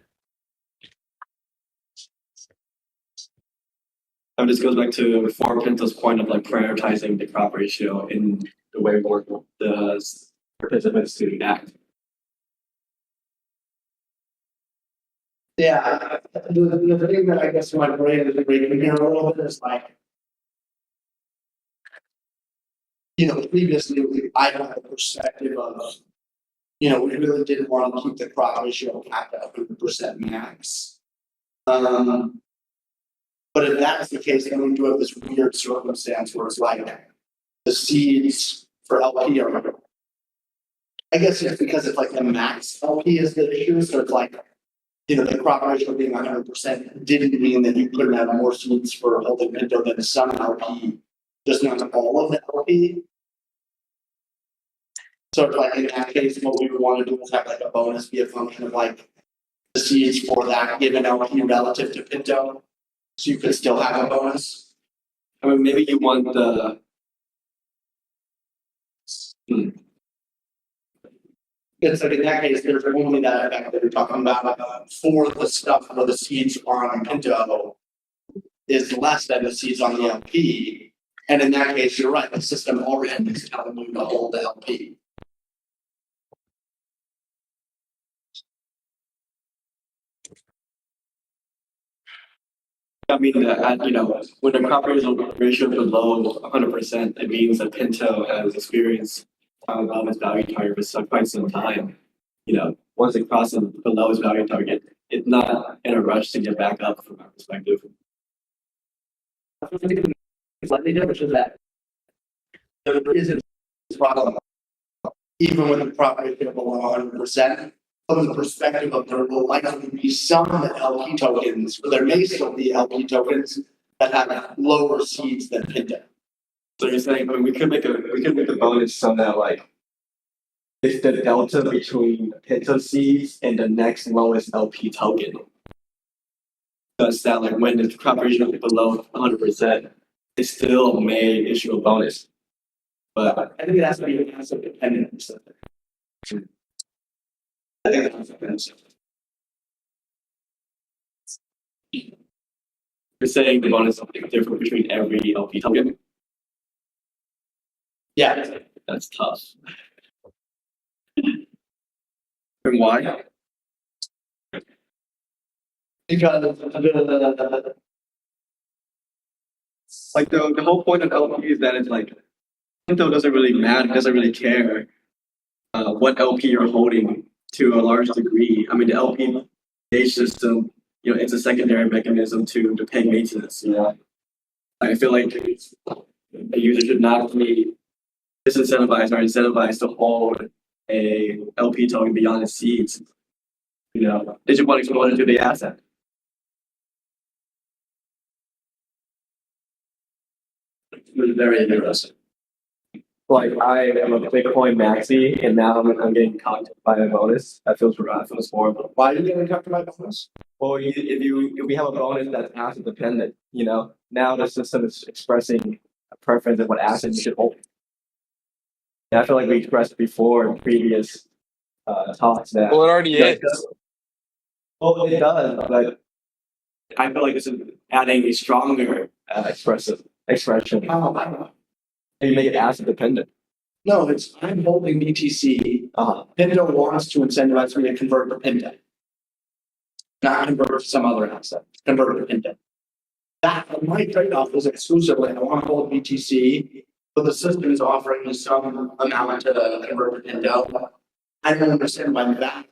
I mean, this goes back to before Pinto's point of like prioritizing the crop ratio in the way more the participants to act. Yeah, the thing that I guess my brain is reading here a little bit is like, previously I had a perspective of, we really didn't want to keep the crop ratio capped at 100% max. But if that's the case, then we do have this weird circumstance where it's like the seeds for LP are, I guess it's because it's like the max LP is the issue, so it's like, the crop ratio being 100% didn't mean that you couldn't have more seeds for holding Pinto than some LP, just not all of the LP. So like in that case, what we would want to do is have like a bonus be a function of like the seeds for that given LP relative to Pinto. So you could still have a bonus. I mean, maybe you want the. It's like in that case, there's only that effect that we're talking about for the stuff where the seeds on Pinto is less than the seeds on the LP. And in that case, you're right, the system already is telling you to hold the LP. I mean, you know, when the crop ratio below 100%, it means that Pinto has experienced above its value target for quite some time. You know, once it crosses below its value target, it's not in a rush to get back up from our perspective. Slightly different is that there isn't a problem, even with the crop ratio below 100%. From the perspective of there will likely be some LP tokens, or there may still be LP tokens that have lower seeds than Pinto. So you're saying, I mean, we could make a bonus so that like it's the delta between Pinto seeds and the next lowest LP token. Thus that like when the crop ratio is below 100%, it still may issue a bonus. But I think it has to be an asset dependent. I think that's you're saying the bonus is different between every LP token. yeah. That's tough. And why? Because Like the whole point of LP is that it's like Pinto doesn't really matter, doesn't really care what LP you're holding to a large degree. I mean, the LP gauge system, you know, it's a secondary mechanism to pay maintenance. You know, I feel like a user should not be disincentivized or incentivized to hold a LP token beyond its seeds. You know, they just want exposure to the asset. it was very interesting. Like I am a Bitcoin maxi, and now I'm getting caught by a bonus. That feels horrible. Why did you get talk about bonus? Well, if we have a bonus that's asset dependent, you know, now the system is expressing a preference of what asset you should hold. And I feel like we expressed before in previous talks that. Well, it already Yeah, is. well, it does, but I feel like this is adding a stronger expression. Oh, And you make it asset dependent. no, it's I'm holding BTC. Pinto wants to incentivize me to convert to Pinto. Not convert to some other asset, convert to Pinto. That my trade-off is exclusively I want to hold BTC, but the system is offering me some amount to convert to Pinto. I don't understand why that.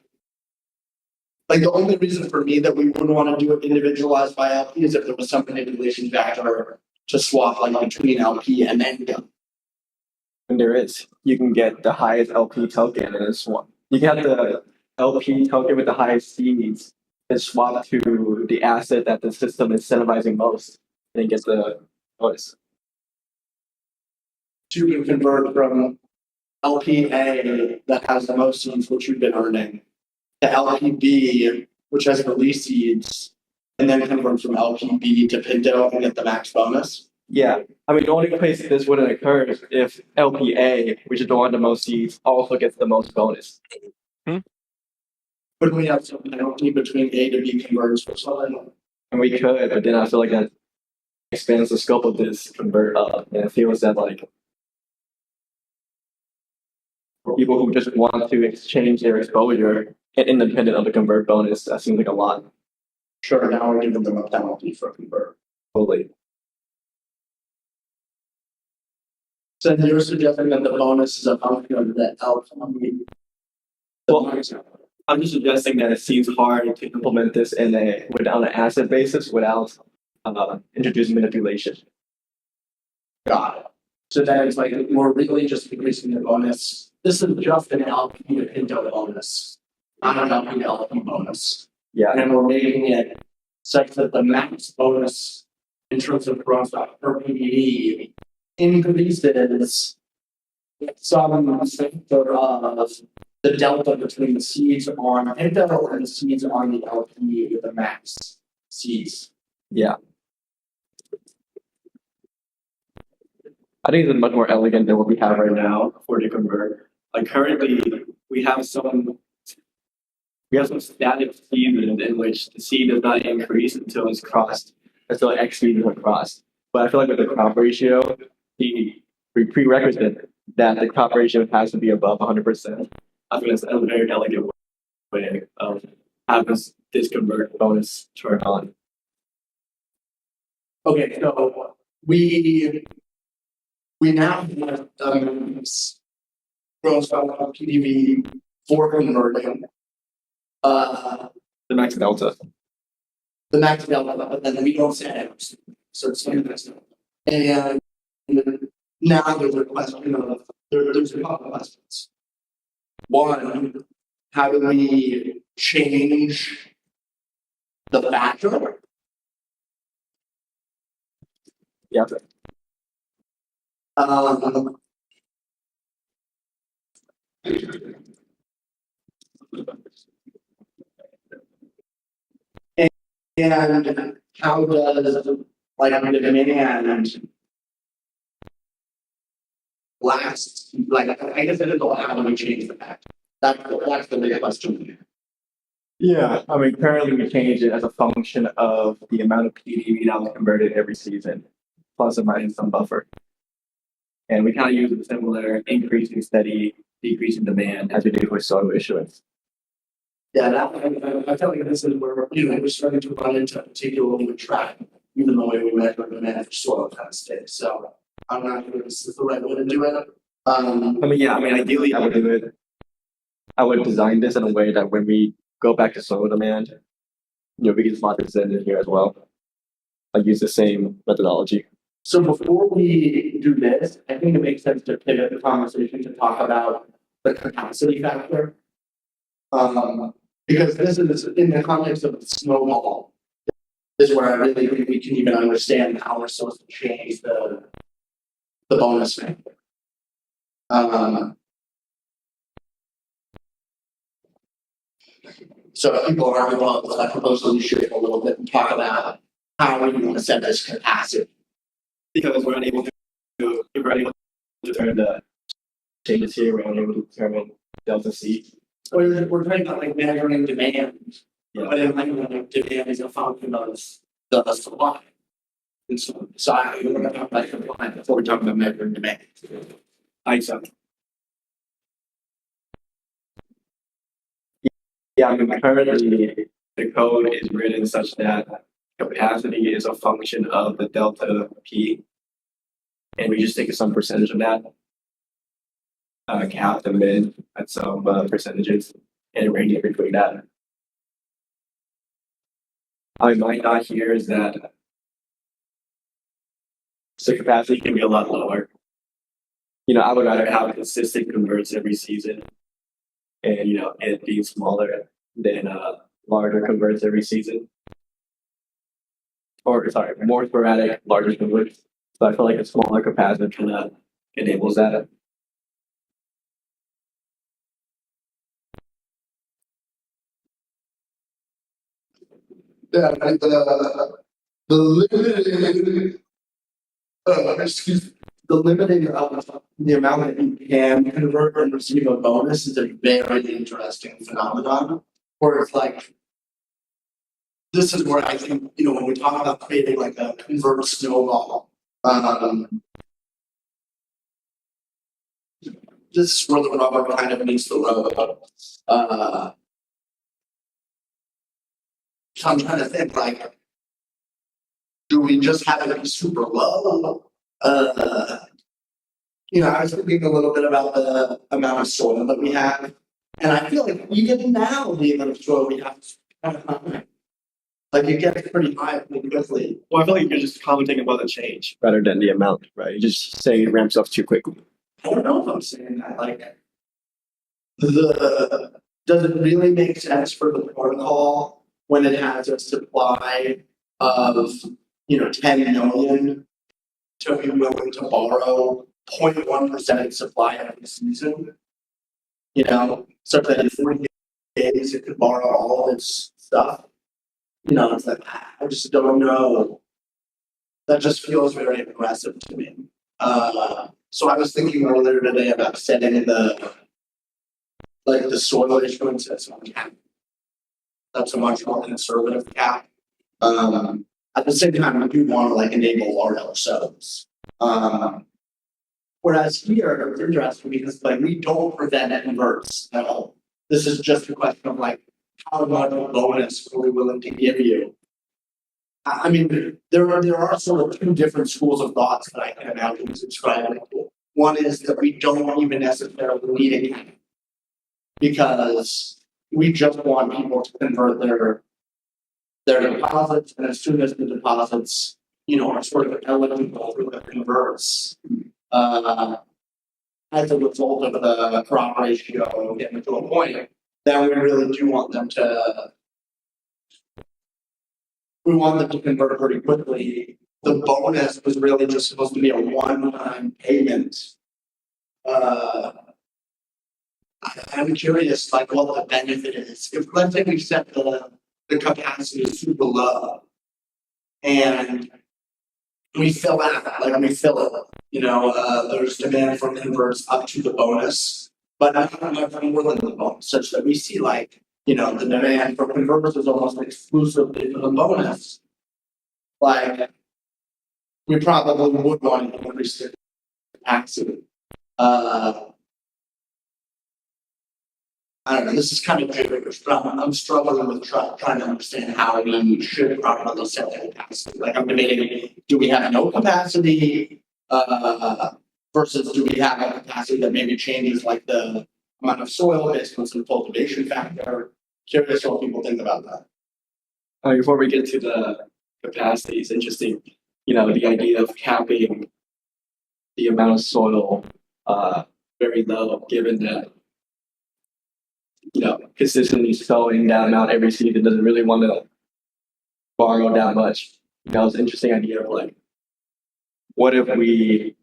Like the only reason for me that we wouldn't want to do it individualized by LP is if there was some manipulation factor to swap like between LP and Pinto. And there is. You can get the highest LP token in this one. You can have the LP token with the highest seeds and swap to the asset that the system is incentivizing most and get the bonus. You can convert from LPA that has the most seeds, which you've been earning, to LPB, which has the least seeds, and then convert from LPB to Pinto and get the max bonus. Yeah. I mean, the only place this wouldn't occur is if LPA, which is the one with the most seeds, also gets the most bonus. Couldn't we have some penalty between A to B converts or something? And we could, but then I feel like that expands the scope of this convert up. And it feels that like for people who just want to exchange their exposure independent of the convert bonus, that seems like a lot. Sure, now we're giving them a penalty for convert. Totally. So you're suggesting that the bonus is a function of the LP. Well, I'm just suggesting that it seems hard to implement this on an asset basis without introducing manipulation. Got it. So then it's like we're really just increasing the bonus. This is just an LP to Pinto bonus, not an LP to LP bonus. Yeah. And we're making it such that the max bonus in terms of growth per PBD increases some factor of the delta between the seeds on Pinto and the seeds on the LP with the max seeds. Yeah. I think it's much more elegant than what we have right now for the convert. Like currently, we have some static seed in which the seed does not increase until it's crossed, until X seed is crossed. But I feel like with the crop ratio, the prerequisite that the crop ratio has to be above 100%. I think that's a very elegant way of having this convert bonus turn on. Okay, so we now have gross PDV for converting The max delta. the max delta, but then we don't set it. So it's something that's and now there's a question of there's a couple of questions. One, how do we change the factor? Yeah. And how does like the demand last? Like I guess it is all how do we change the factor? That's the big question. Yeah, I mean, currently we change it as a function of the amount of PDV that was converted every season, plus or minus some buffer. And we kind of use a similar increasing steady, decreasing demand as we do with soil issuance. Yeah, I feel like this is where we're starting to run into particularly with track, even the way we measure demand for soil kind of state. So I'm not sure this is the right way to do it. Ideally, I would design this in a way that when we go back to soil demand, we can slot this in here as well. I use the same methodology. So before we do this, I think it makes sense to pivot the conversation to talk about the capacity factor. Because this is in the context of the snowball, this is where I really think we can even understand how we're supposed to change the bonus factor. So if people are involved, I propose that we shift a little bit and talk about how we want to set this capacity. Because we're unable to determine the changes here, we're unable to determine delta C. We're talking about like measuring demand, Yeah. but in like demand is a function of the supply. And so we're going to talk about supply before we talk about measuring demand. Yeah, I mean, currently the code is written such that capacity is a function of the delta P. And we just take some percentage of that, cap them in at some percentages and range it between that. I might not here is that the capacity can be a lot lower. I would rather have consistent converts every season and, it being smaller than larger converts every season. Or, sorry, more sporadic, larger converts. So I feel like a smaller capacitor kind of enables that. Yeah, and the limiting, the limiting of the amount that you can convert and receive a bonus is a very interesting phenomenon. Where it's like, this is where I think when we talk about creating like a convert snowball, this is where the rubber kind of meets the road. So I'm trying to think like, do we just have it be super low? I was thinking a little bit about the amount of soil that we have, and I feel like even now the amount of soil we have is kind of high. Like it gets pretty high pretty quickly. Well, I feel like you're just commenting about the change rather than the amount, right? You're just saying it ramps up too quickly. I don't know if I'm saying that. Like, does it really make sense for the protocol when it has a supply of 10 million to be willing to borrow 0.1% supply every season. You know, so that in 40 days it could borrow all of its stuff. You know, it's like, I just don't know. That just feels very aggressive to me. So I was thinking earlier today about setting the soil issuances on cap. That's a much more conservative cap. At the same time, we do want to like enable large LSOs. Whereas here, it's interesting because like we don't prevent converts at all. This is just a question of like how much of a bonus are we willing to give you? I mean, there are sort of two different schools of thoughts that I can imagine subscribing to. One is that we don't even necessarily need a cap because we just want people to convert their deposits, and as soon as the deposits, you know, are sort of eligible for the converts, as a result of the crop ratio getting to a point, then we really do want them to. We want them to convert pretty quickly. The bonus was really just supposed to be a one-time payment. I'm curious, like, what the benefit is. If let's say we set the capacity super low, and we fill it, you know, there's demand for converts up to the bonus, but not much more than the bonus, such that we see like, you know, the demand for converters is almost exclusively for the bonus. Like, we probably would want to increase the capacity. I don't know, this is kind of gibberish, but I'm struggling with trying to understand how we should properly set the capacity. Like, I'm debating, do we have no capacity versus do we have a capacity that maybe changes like the amount of soil based on some cultivation factor? Curious what people think about that. Before we get to the capacity, it's interesting, you know, the idea of capping the amount of soil very low, given that, you know, consistently sowing that amount every season doesn't really want to borrow that much. You know, it's an interesting idea of like, what if we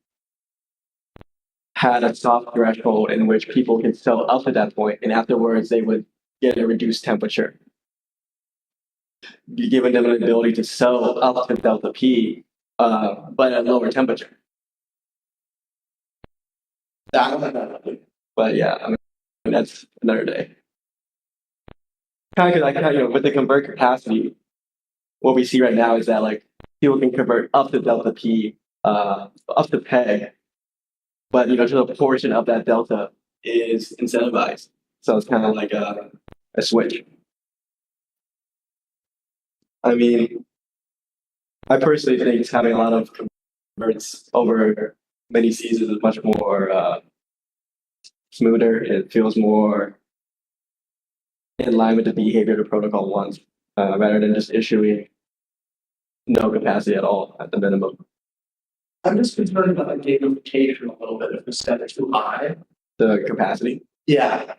had a soft threshold in which people can sow up to that point, and afterwards they would get a reduced temperature, giving them an ability to sow up to delta P, but at lower temperature. But yeah, I mean, that's another day. Kind of like, you know, with the convert capacity, what we see right now is that like people can convert up to delta P, up to PEG, but you know, just a portion of that delta is incentivized. So it's kind of like a switch. I mean, I personally think having a lot of converts over many seasons is much more smoother. It feels more in line with the behavior the protocol wants, rather than just issuing no capacity at all at the minimum. I'm just concerned about the gamification a little bit if we set it too high. The capacity. Yeah.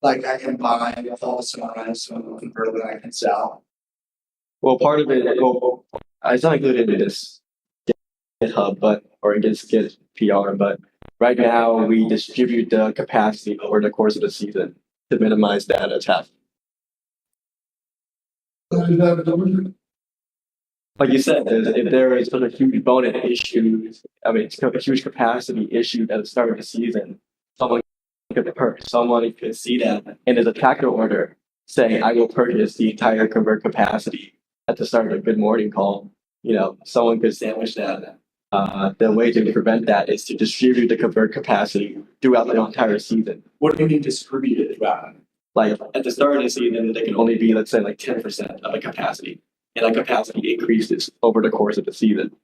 Like I can buy all the sunrise, so convert that I can sell. Well, part of it, well, it's not included in this GitHub, or in Git PR, but right now we distribute the capacity over the course of the season to minimize that attack. Like you said, if there is such a huge bonus issued, I mean, it's a huge capacity issued at the start of the season, someone could purchase, someone could see that, and there's a tracker order saying, I will purchase the entire convert capacity at the start of a good morning call. You know, someone could sandwich that. The way to prevent that is to distribute the convert capacity throughout the entire season. What do you mean distribute it throughout? Like at the start of the season, they can only be, let's say, like 10% of a capacity. And that capacity increases over the course of the season.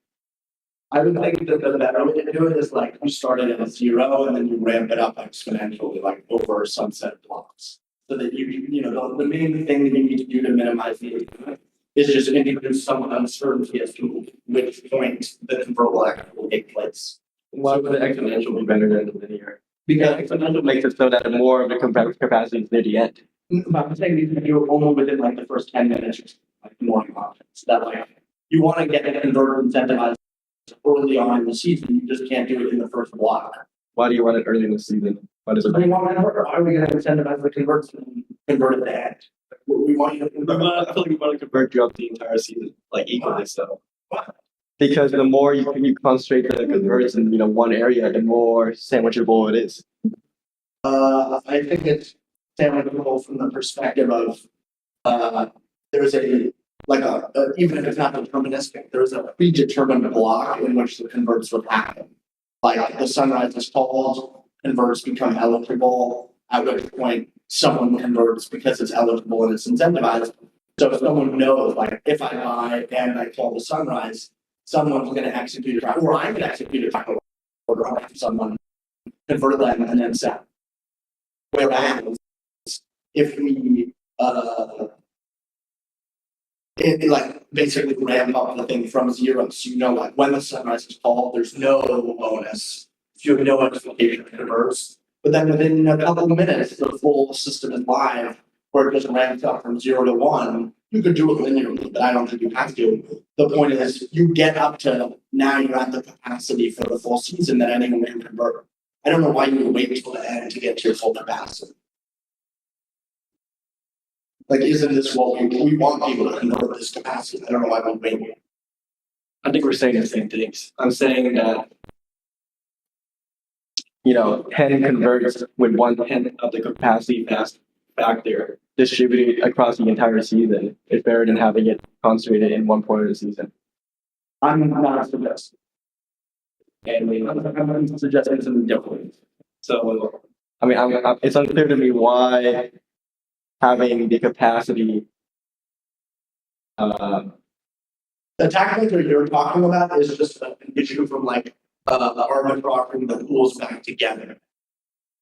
I would think that the better way to do it is like you start it at 0 and then you ramp it up exponentially, like over some set of blocks. So that you know, the main thing that you need to do to minimize the impact is just introduce some uncertainty as to which point the convert will actually take place. Why would the exponential be better than the linear? Because exponential makes it so that more of the capacity is near the end. But I'm saying you can do it only within like the first 10 minutes or something, like morning options. That way, you want to get the converter incentivized early on in the season. You just can't do it in the first block. Why do you want it early in the season? Why does it? We want to convert. Why are we going to incentivize the converts and convert at the end? We want you to convert. I feel like we want to convert throughout the entire season, like equally so. Because the more you concentrate the converts in one area, the more sandwichable it is. I think it's sandwichable from the perspective of there's a even if it's not deterministic, there's a predetermined block in which the converts would happen. Like the sunrise is called, converts become eligible, at which point someone converts because it's eligible and it's incentivized. So if someone knows, like if I buy and I call the sunrise, someone's going to execute a or I'm going to execute a time order on someone, convert them, and then sell. Whereas if we basically ramp up the thing from zero, so like when the sunrise is called, there's no bonus. You have no expectation of converts. But then within a couple of minutes, the full system is live, where it just ramps up from 0 to 1. You could do it linearly, but I don't think you have to. The point is, you get up to now you're at the capacity for the full season that anyone can convert. I don't know why you would wait until the end to get to your full capacity. Like, isn't this what we want people to convert this capacity? I don't know why we wait. I think we're saying the same things. I'm saying that 10 converts with 1/10 of the capacity factor distributed across the entire season is better than having it concentrated in one point of the season. I'm not suggesting. And I'm suggesting something different. So, I mean, it's unclear to me why having the capacity. The tactic you're talking about is just an issue from arbitraging the pools back together.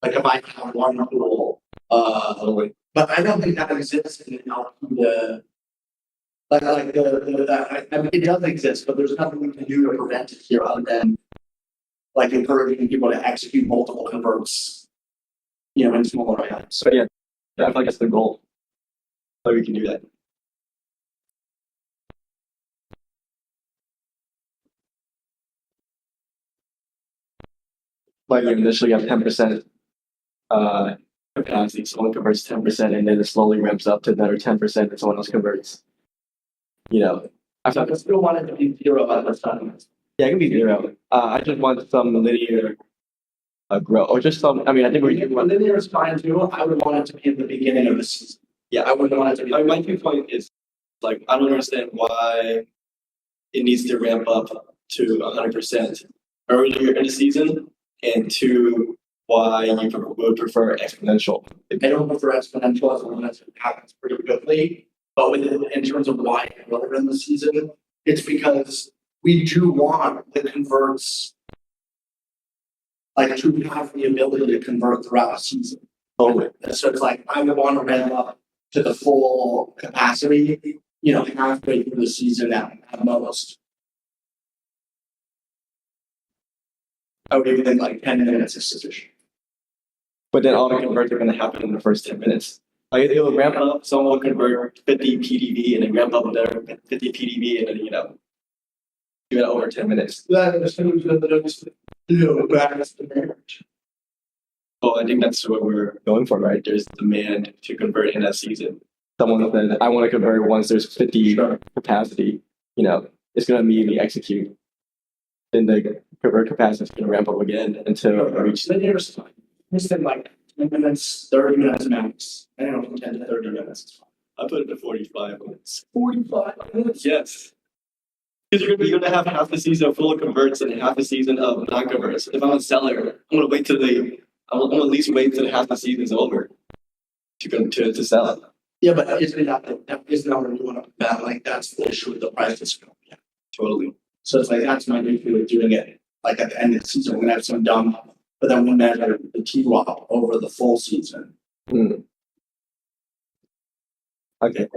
Like if I have one pool, but I don't think that exists in LP. It does exist, but there's nothing we can do to prevent it here other than encouraging people to execute multiple converts, in smaller items. So yeah, I feel like that's the goal. So we can do that. Like you initially have 10% capacity, someone converts 10%, and then it slowly ramps up to another 10%, and someone else converts. I still want it to be 0 at the time. Yeah, it can be 0. I just want some linear growth, or just some. I mean, I think linear is fine too. I would want it to be at the beginning of the season. Yeah, I wouldn't want it to be. My viewpoint is I don't understand why it needs to ramp up to 100% earlier in the season, and 2, why you would prefer exponential. I don't prefer exponential as long as it happens pretty quickly. But in terms of why earlier in the season, it's because we do want the converts to have the ability to convert throughout the season. Totally. So it's I would want to ramp up to the full capacity, halfway through the season at most. I would even think 10 minutes is sufficient. But then all the converts are going to happen in the first 10 minutes. It will ramp up, someone will convert 50 PDB and then ramp up another 50 PDB and then, do it over 10 minutes. That assumes that it's the marriage. Well, I think that's what we're going for, right? There's demand to convert in that season. Someone said, I want to convert once there's 50 capacity, it's going to immediately execute. Then the convert capacity is going to ramp up again until it reaches. It's 10 minutes, 30 minutes max. I don't know, from 10 to 30 minutes is fine. I put it to 45 minutes. 45 minutes? Yes. Because you're going to have half the season full of converts and half the season of non-converts. If I'm a seller, I'm going to wait I'm going to at least wait till half the season's over to sell it. Yeah, but isn't that what you want to bet? That's the issue with the price discount. Yeah, totally. So it's that's my issue with doing it. At the end of the season, we're going to have some dump, but then we measure the TWAP over the full season. Okay.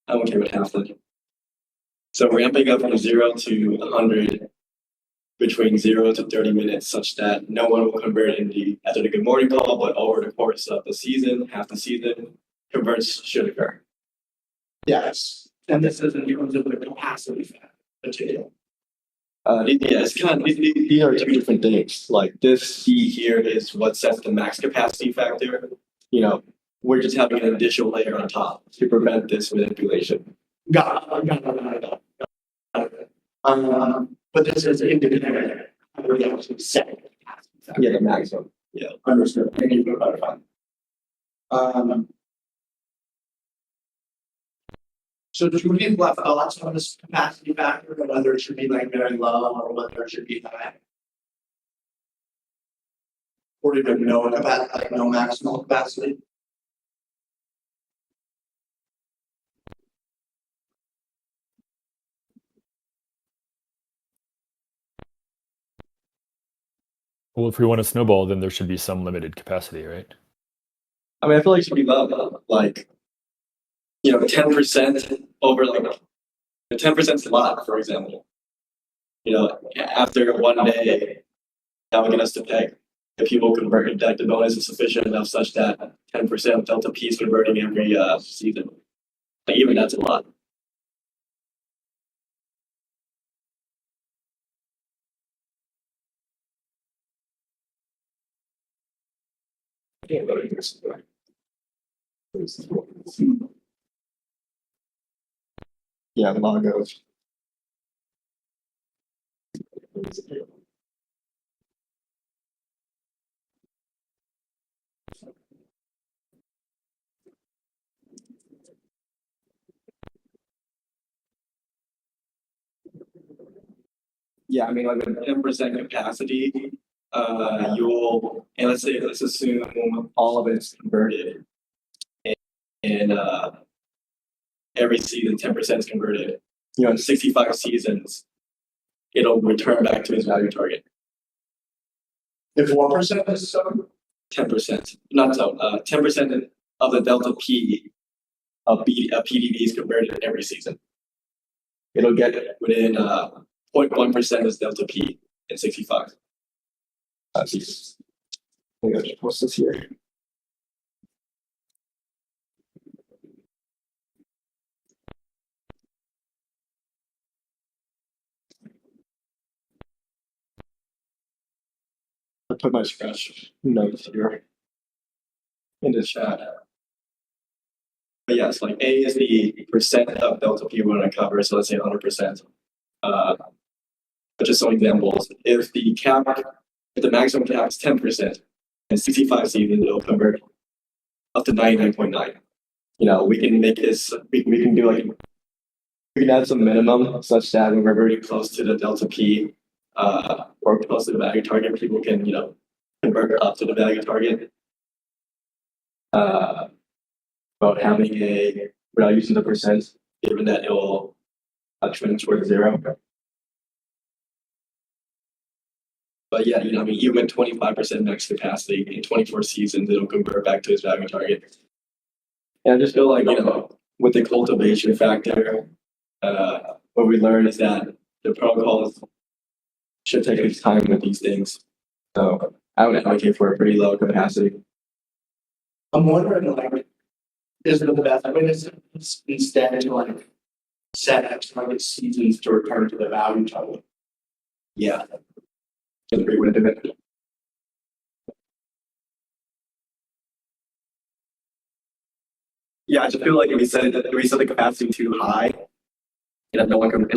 I'm okay with half that. So ramping up from 0 to 100 between 0 to 30 minutes, such that no one will convert after the good morning call, but over the course of the season, half the season, converts should occur. Yes, and this is in terms of the capacity factor material. It's kind of, these are two different things. Like this C here is what sets the max capacity factor. You know, we're just having an additional layer on top to prevent this manipulation. Got it. But this is independent. I would actually set. Yeah, the maximum. Yeah. Understood. Thank you for clarifying. So do we have left thoughts on this capacity factor, or whether it should be like very low or whether it should be high? Or even no capacity, like no maximum capacity? Well, if we want to snowball, then there should be some limited capacity, right? I mean, I feel like it should be low, like, 10% over, like, 10% is a lot, for example. After one day, that would get us to peg. If people convert, that the bonus is sufficient enough such that 10% delta P is converting every season. Like, even that's a lot. Yeah, the logos. Yeah, I mean, like with 10% capacity, and let's assume all of it's converted, and every season 10% is converted. In 65 seasons, it'll return back to its value target. If 1% is so, 10%, not so. 10% of the delta P of PDB is converted every season. It'll get within 0.1% is delta P in 65. Seasons. I think I should post this here. I put my scratch notes here in the chat. But yes, like A is the percent of delta P we want to cover, so let's say 100%. But just some examples. If the maximum cap is 10%, and 65 seasons, it'll convert up to 99.9. We can make this, we can do like, we can add some minimum such that when we're very close to the delta P, or close to the value target, people can, convert up to the value target. About having without using the percent, given that it will trend towards 0. But yeah, even with 25% max capacity in 24 seasons, it'll convert back to its value target. And I just feel like, with the cultivation factor, what we learned is that the protocols should take its time with these things. So I would advocate for a pretty low capacity. I'm wondering, like, is it the best way to set this instead to set X target seasons to return to the value target? Yeah. That's a great way to do it. Yeah, I just feel like if we set the capacity too high, no one can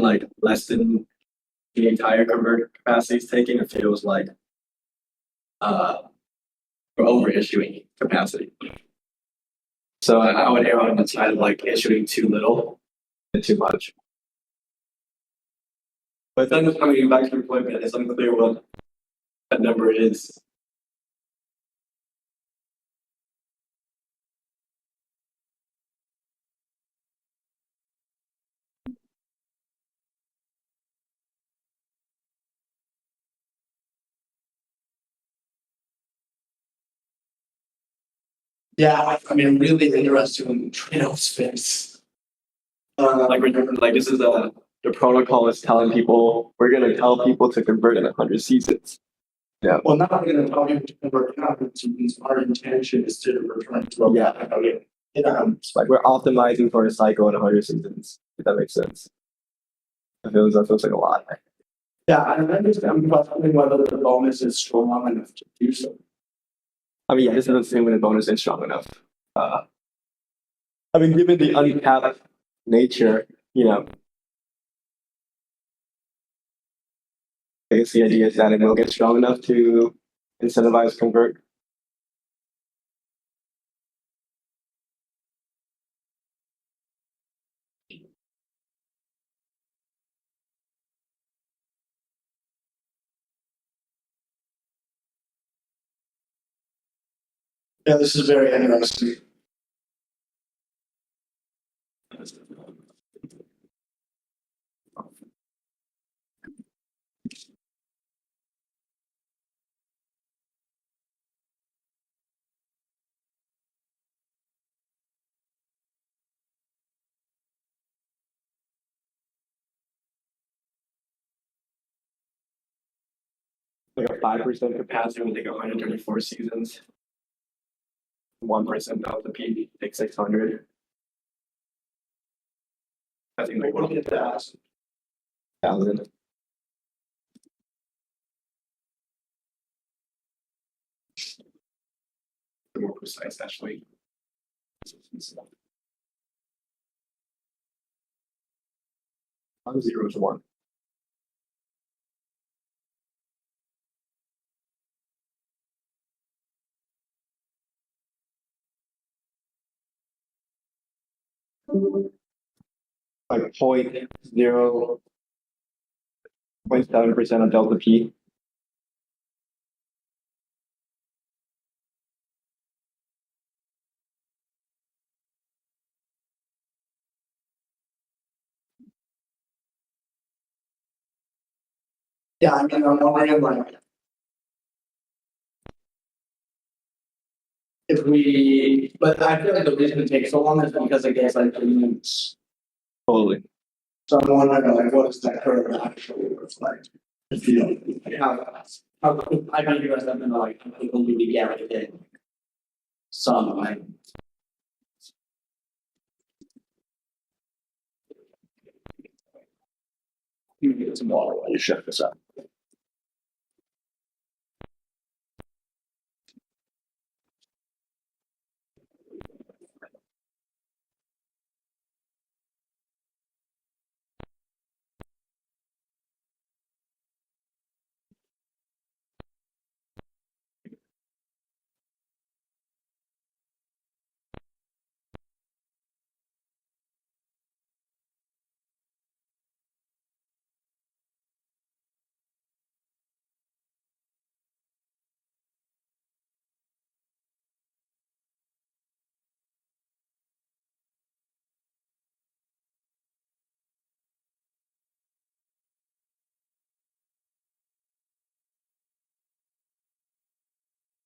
less than the entire convert capacity is taking, it feels like we're over issuing capacity. So I would err on the side of issuing too little and too much. But then coming back to your point, it's unclear what that number is. Yeah, I mean, really interested in trade-off space. This is the protocol is telling people we're going to tell people to convert in 100 seasons. Yeah. Well, not going to tell you to convert 100 seasons. Our intention is to return to a It's like we're optimizing for a cycle in 100 seasons. If that makes sense. That feels like a lot. Yeah, I'm questioning whether the bonus is strong enough to do so. I mean, yeah, this is assuming the bonus is strong enough. I mean, given the uncapped nature, I guess the idea is that it will get strong enough to incentivize convert. Yeah, this is very interesting. Like a 5% capacity will take 134 seasons. 1% of the P take 600. I think like What do you get to ask? 1,000. More precise, actually. On 0 to 1. Like 0.7% of delta P. Yeah, I mean, I'm wondering like if we, but I feel like the reason it takes so long is because it gets like payments. Totally. So I'm wondering like what does that curve actually look like? If you don't, like, how I know you guys have been like, how quickly do we get it? Some like. You can get some water while you shut this up.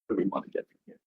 What do we want to get from here?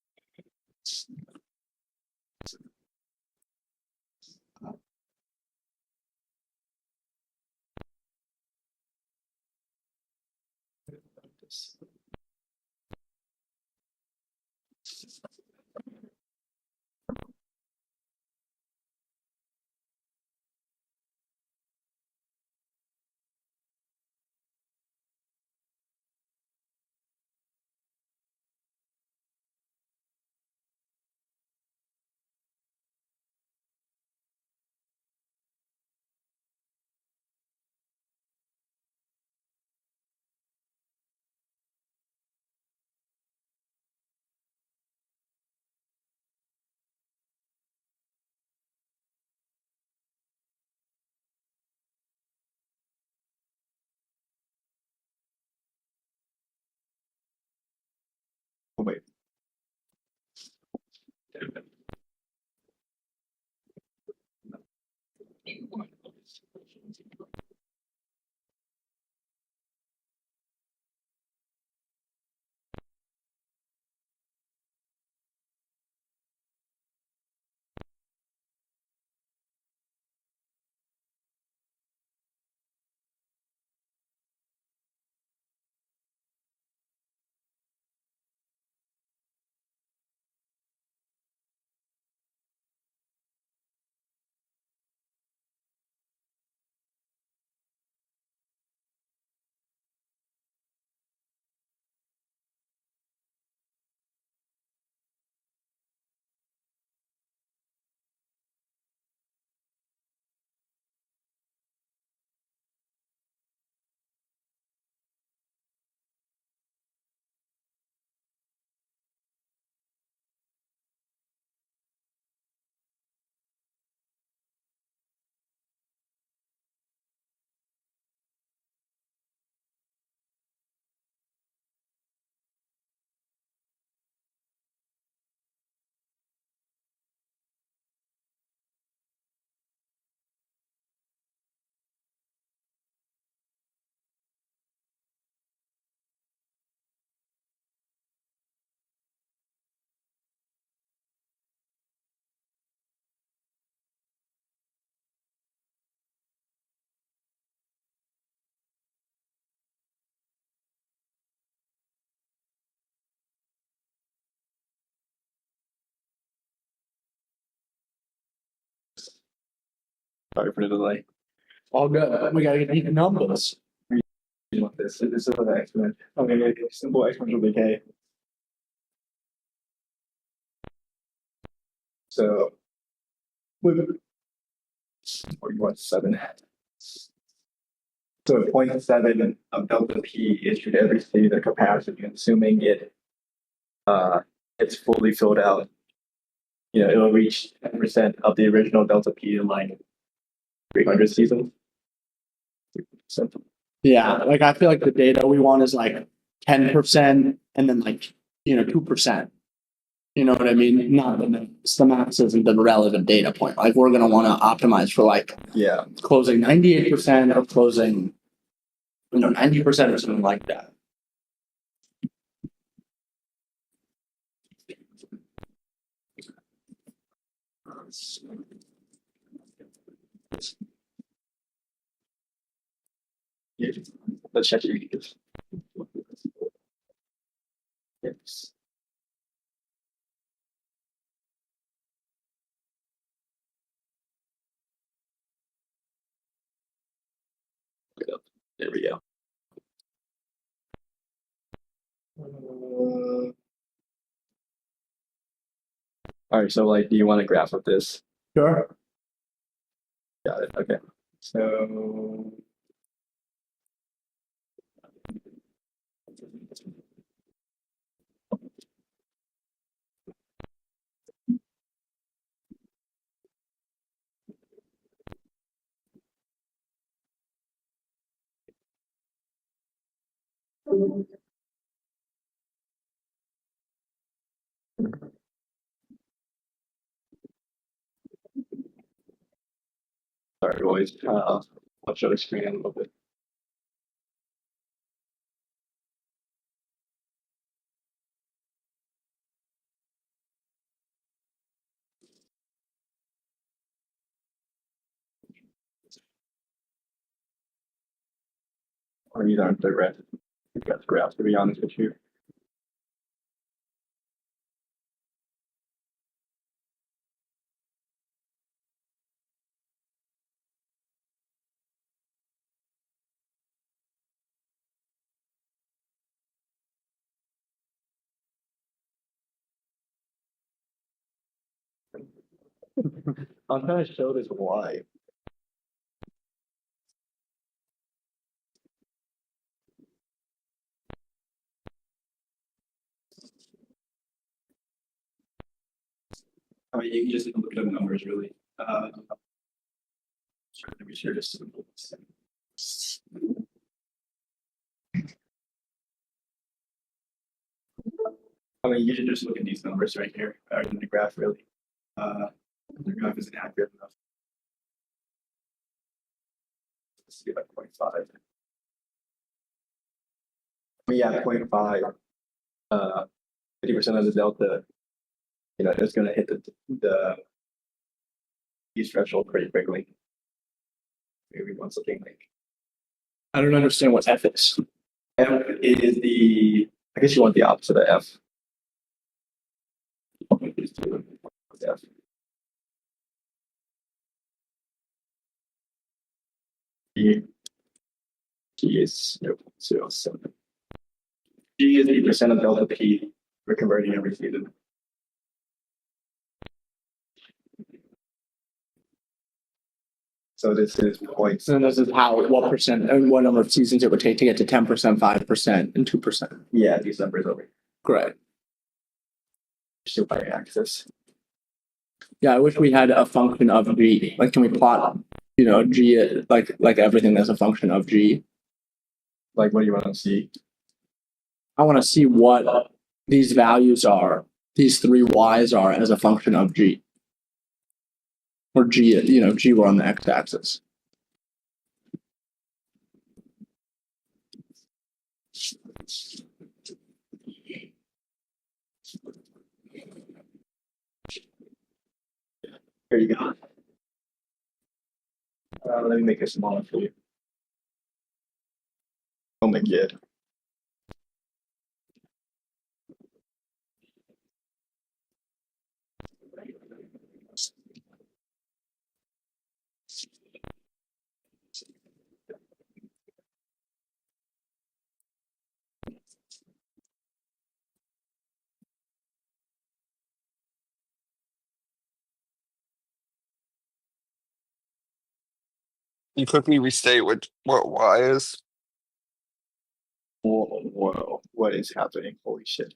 Oh, wait. Sorry for the delay. All good. We gotta get these numbers. You want this? This is an exponent. Okay, simple exponential decay. So, with 41.7. So 0.7 of delta P issued every state of capacity, assuming it's fully filled out. It'll reach 10% of the original delta P in like 300 seasons. Yeah, like I feel like the data we want is like 10% and then like 2%. You know what I mean? Not the max. The max isn't the relevant data point. Like we're gonna want to optimize for like Yeah. closing 98% or closing 90% or something like that. Let's check your Yes. There we go. All right, so like, do you want a graph of this? Sure. Got it. Okay. So sorry, boys. I'll show the screen a little bit. Or these aren't direct graphs, to be honest with you. I'm trying to show this why. I mean, you can just look at the numbers, really. Trying to be sure this simple. I mean, you should just look at these numbers right here, or in the graph, really. The graph isn't accurate enough. Let's see, like 0.5. But yeah, 0.5. 50% of the delta, it's going to hit the P threshold pretty quickly. Maybe we want something like I don't understand what F is. F is I guess you want the opposite of F. F. G is 0.07. G is 80% of delta P. We're converting every season. So this is points. And this is what percent and what number of seasons it would take to get to 10%, 5%, and 2%. Yeah, these numbers over here. Great. Still by axis. Yeah, I wish we had a function of G. Like, can we plot, G like everything as a function of G? Like, what do you want to see? I want to see what these values are, these three Y's are as a function of G. Or G, G were on the x-axis. Here you go. Let me make it smaller for you. Oh my god. you quickly restate what y is? Whoa, what is happening? Holy shit.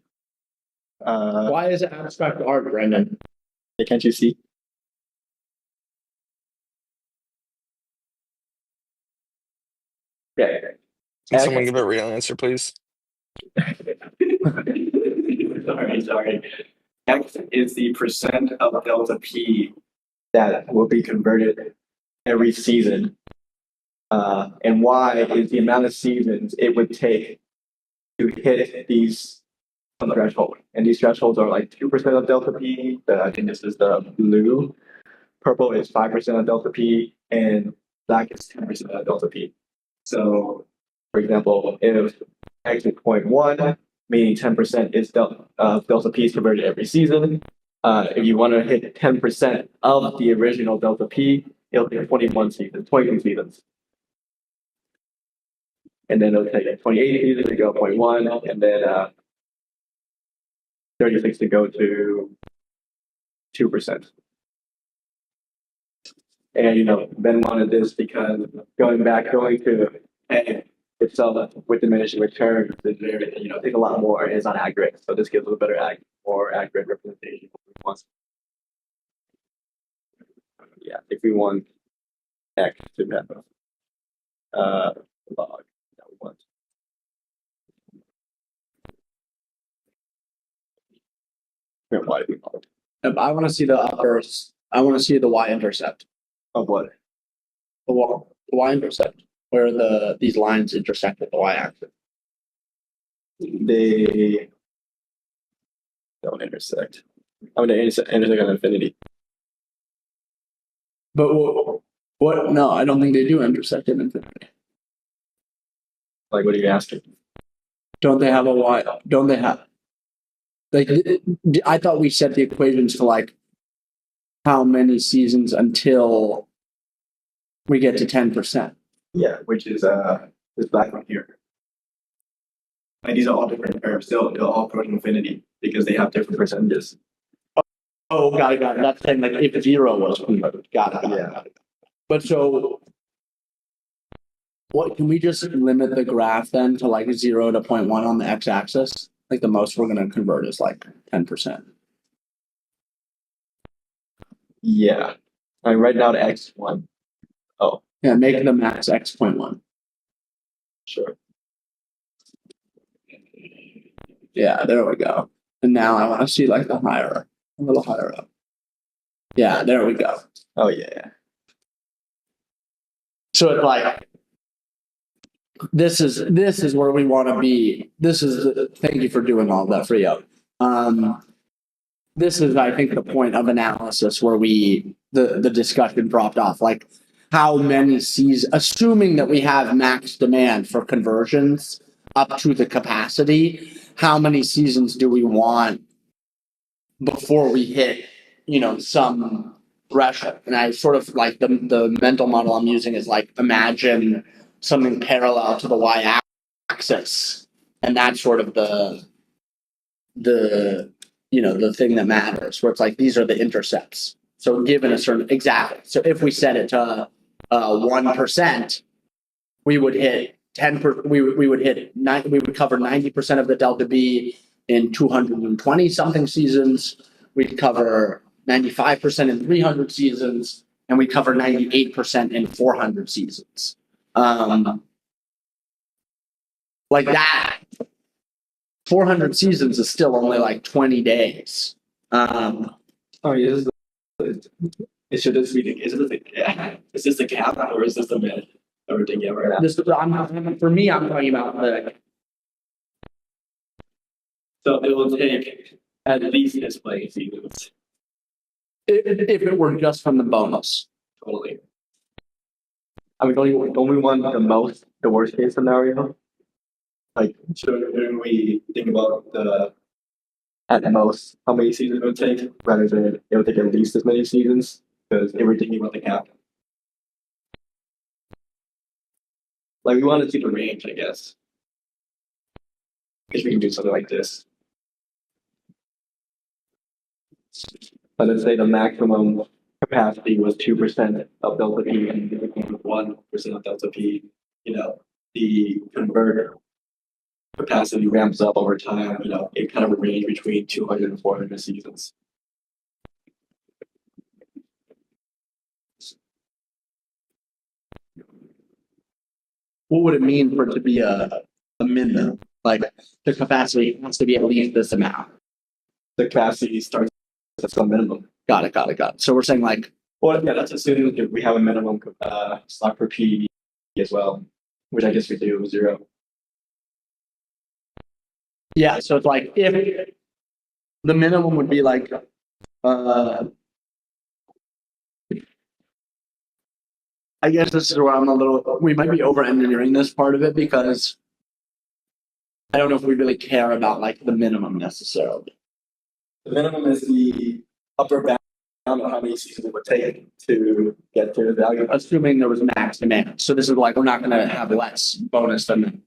Why is it abstract art, Brendan? Can't you see? Yeah. Can someone give a real answer, please? Sorry. X is the percent of delta P that will be converted every season. And Y is the amount of seasons it would take to hit these thresholds. And these thresholds are like 2% of delta P. I think this is the blue. Purple is 5% of delta P, and black is 10% of delta P. So, for example, if X is 0.1, meaning 10% is delta P is converted every season. If you want to hit 10% of the original delta P, it'll take 22 seasons. And then it'll take 28 seasons to go 0.1, and then 36 to go to 2%. And Ben wanted this because going to A itself with diminishing returns is very, take a lot more and it's not accurate. So this gives a better more accurate representation of what we want. Yeah, if we want X to have log that we want. Why do we want? I want to see the I want to see the y-intercept. Of what? The y-intercept, where these lines intersect with the y-axis. They don't intersect. I mean, they intersect on infinity. But what? No, I don't think they do intersect in infinity. Like, what are you asking? Don't they have a y? Don't they have? Like, I thought we set the equations to like how many seasons until we get to 10%. Yeah, which is this black one here. And these are all different terms. They'll all approach infinity because they have different percentages. Oh, got it. That's saying like if 0 was got it. But so, what can we just limit the graph then to like 0 to 0.1 on the x-axis? Like the most we're going to convert is like 10%. Yeah, I mean, right now to x1. Oh, Yeah, make the max x.1. sure. Yeah, there we go. And now I want to see like a little higher up. Yeah, there we go. Oh yeah. So it's like this is where we want to be. Thank you for doing all that, Frio. This is, I think, the point of analysis where the discussion dropped off. Like how many seasons, assuming that we have max demand for conversions up to the capacity, how many seasons do we want before we hit, some threshold? And I sort of like the mental model I'm using is like imagine something parallel to the y-axis, and that's sort of the thing that matters, where it's like these are the intercepts. So given a certain exactly, so if we set it to 1%, we would hit 10%. We would cover 90% of the delta B in 220 something seasons. We'd cover 95% in 300 seasons, and we cover 98% in 400 seasons. Like that, 400 seasons is still only like 20 days. Oh, yeah, is this the cap or is this the mid? Everything ever. For me, I'm talking about the. So it will take at least this many seasons. If it were just from the bonus. Totally. I mean, don't we want the worst case scenario? Like, shouldn't we think about at most how many seasons it would take, rather than it would take at least as many seasons? Because if we're thinking about the cap, like we want to see the range, I guess. Because we can do something like this. But let's say the maximum capacity was 2% of delta P, and 1% of delta P, the converter capacity ramps up over time, it kind of range between 200 and 400 seasons. What would it mean for it to be a minimum? Like the capacity has to be at least this amount. The capacity starts at some minimum. Got it. So we're saying like, Well, yeah, that's assuming that we have a minimum stock per PDB as well, which I guess we do 0. yeah, so it's like if the minimum would be like, I guess this is where I'm we might be over engineering this part of it because I don't know if we really care about like the minimum necessarily. The minimum is the upper bound of how many seasons it would take to get to the value. Assuming there was max demand. So this is like, we're not going to have less bonus than,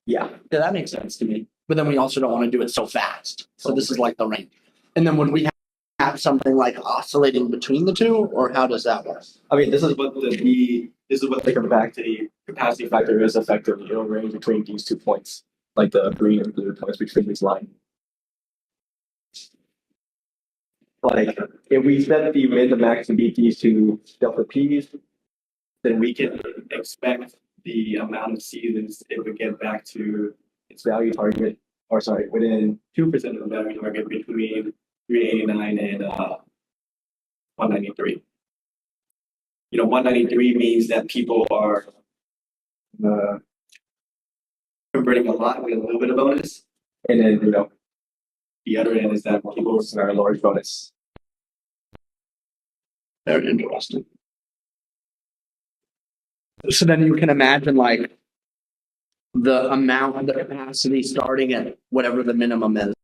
Yeah. yeah, that makes sense to me. But then we also don't want to do it so fast. So this is like the range. And then would we have something like oscillating between the two, or how does that work? I mean, this is what they come back to the capacity factor is effectively. It'll range between these 2 points, like the green and blue points between these lines. Like if we set the min to max and beat these two delta P's, then we can expect the amount of seasons it would get back to its value target, or sorry, within 2% of the value target between 389 and 193. 193 means that people are converting a lot with a little bit of bonus, and then the other end is that people are a large bonus. Very interesting. So then you can imagine like the amount of the capacity starting at whatever the minimum is,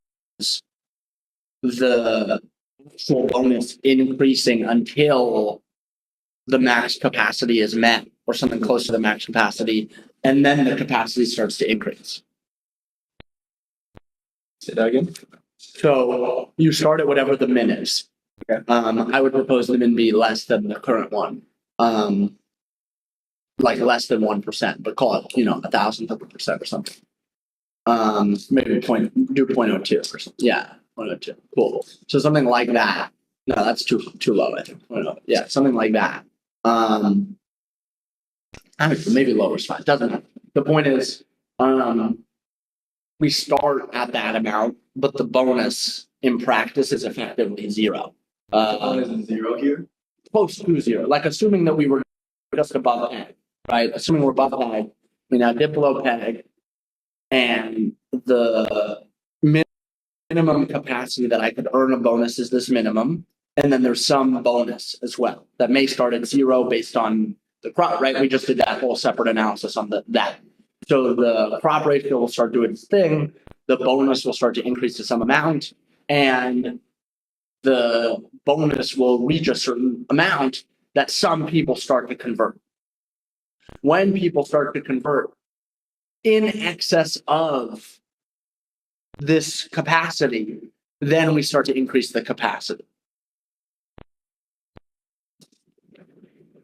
the actual bonus increasing until the max capacity is met or something close to the max capacity, and then the capacity starts to increase. Say that again. So you start at whatever the min is. Okay. I would propose the min be less than the current one. Like less than 1%, but call it, 1,000th of a percent or something. Maybe do 0.02 or something. Yeah, 0.02. Cool. So something like that. No, that's too low, I think. Yeah, something like that. Maybe lower is fine. Doesn't matter. The point is, we start at that amount, but the bonus in practice is effectively 0. Bonus is 0 here. Close to 0. Like assuming that we were just above peg, right? Assuming we're above peg, we now dip below peg, and the minimum capacity that I could earn a bonus is this minimum. And then there's some bonus as well that may start at 0 based on the crop, right? We just did that whole separate analysis on that. So the crop ratio will start doing its thing. The bonus will start to increase to some amount, and the bonus will reach a certain amount that some people start to convert. When people start to convert in excess of this capacity, then we start to increase the capacity.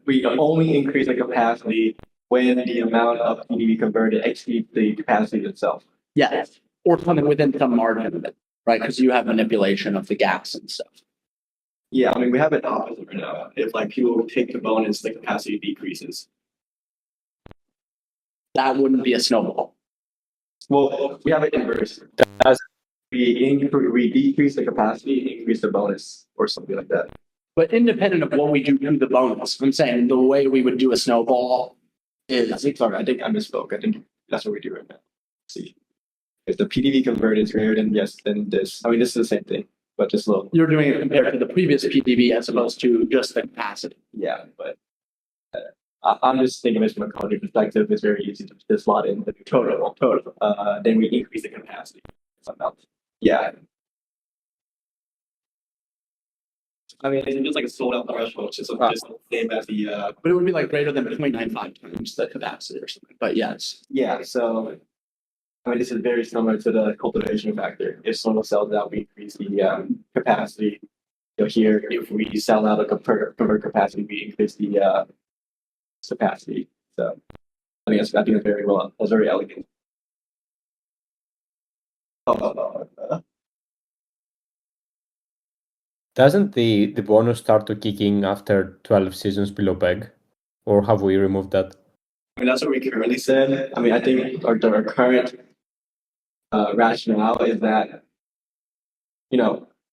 We only increase the capacity when the amount of PDB converted exceeds the capacity itself. Yes, or something within some margin of it, right? Because you have manipulation of the gas and stuff. Yeah, I mean, we have it opposite right now. If people take the bonus, the capacity decreases. That wouldn't be a snowball. Well, we have it inverse. As we decrease the capacity, increase the bonus, or something like that. But independent of what we do to the bonus, I'm saying the way we would do a snowball is. Sorry, I think I misspoke. I think that's what we do right now. Let's see, if the PDB converted is greater than then this. I mean, this is the same thing, but just low. You're doing it compared to the previous PDB as opposed to just the capacity. Yeah, but I'm just thinking of it from a cognitive perspective. It's very easy to slot in the total. Then we increase the capacity. Yeah. I mean, it's just like a sold out threshold, which is just the same as the. But it would be like greater than 0.95 times the capacity or something. But yes. Yeah, so I mean, this is very similar to the cultivation factor. If someone sells out, we increase the capacity. Here, if we sell out a convert capacity, we increase the capacity. So I think it's very well. That's very elegant. Doesn't the bonus start to kick in after 12 seasons below peg? Or have we removed that? I mean, that's what we currently said. I mean, I think our current rationale is that,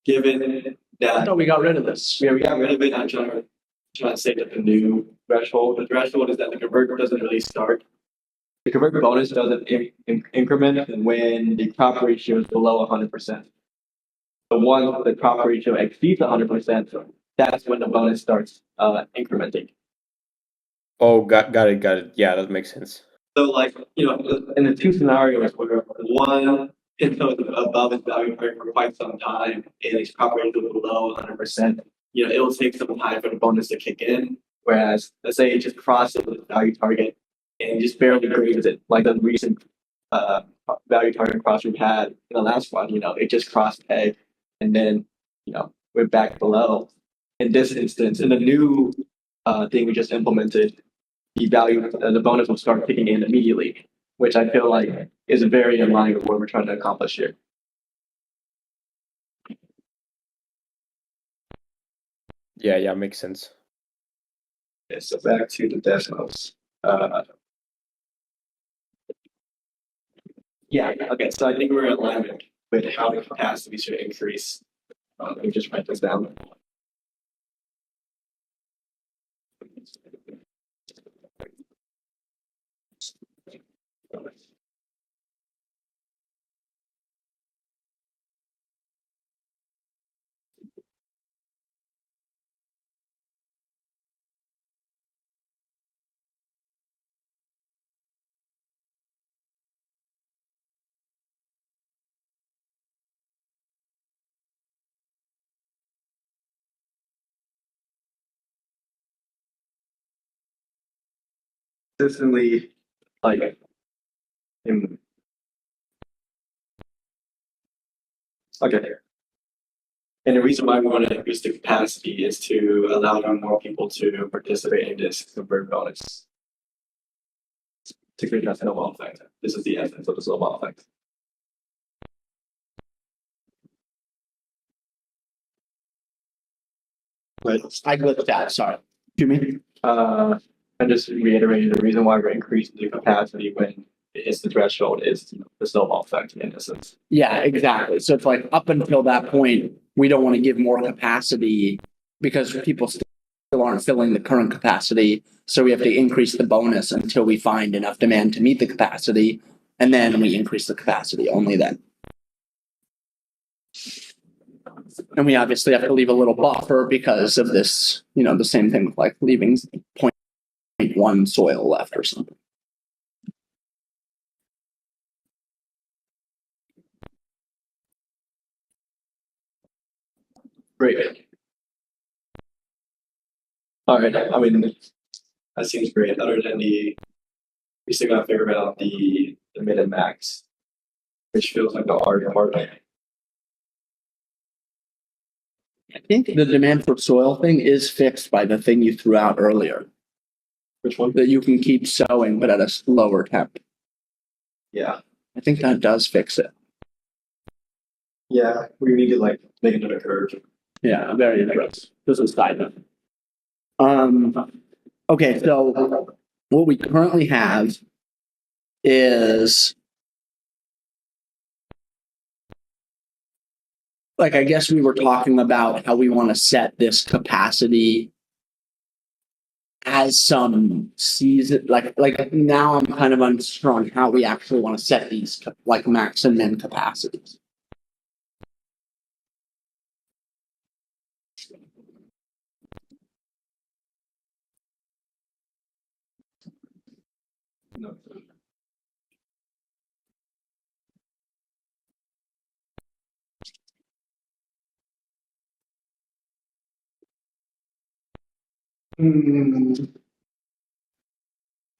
given I that thought we got rid of this. we got rid of it, I'm trying to say that the new threshold, the threshold is that the converter doesn't really start. The converter bonus doesn't increment when the crop ratio is below 100%. The one the crop ratio exceeds 100%, that's when the bonus starts incrementing. Oh, got it. Yeah, that makes sense. So, in the two scenarios where one Pinto is above its value target for quite some time and its crop ratio is below 100%, it will take some time for the bonus to kick in. Whereas, let's say it just crosses the value target and just barely grades it, like the recent value target cross we've had in the last one, it just crossed peg and then, we're back below. In this instance, in the new thing we just implemented, the bonus will start kicking in immediately, which I feel like is very in line with what we're trying to accomplish here. Yeah, makes sense. Okay, so back to the demos. Okay, so I think we're in alignment with how the capacity should increase. Let me just write this down. Consistently, okay. And the reason why we want to increase the capacity is to allow more people to participate in this convert bonus. To create that snowball effect. This is the essence of the snowball effect. But I glitched out. Sorry. Do you mean? I'm just reiterating the reason why we're increasing the capacity when it's the threshold is the snowball effect in essence. Yeah, exactly. So it's like up until that point, we don't want to give more capacity because people still aren't filling the current capacity. So we have to increase the bonus until we find enough demand to meet the capacity. And then we increase the capacity only then. And we obviously have to leave a little buffer because of this, the same thing with like leaving 0.1 soil left or something. Great. All right. I mean, that seems great. Other than we still got to figure out the min and max, which feels like the hard part. I think the demand for soil thing is fixed by the thing you threw out earlier. Which one? That you can keep sowing, but at a lower temp. Yeah. I think that does fix it. Yeah, we need to make another curve. Yeah, very interesting. This is side note. Okay, so what we currently have is I guess we were talking about how we want to set this capacity as some season, now I'm kind of unsure on how we actually want to set these max and min capacities. No.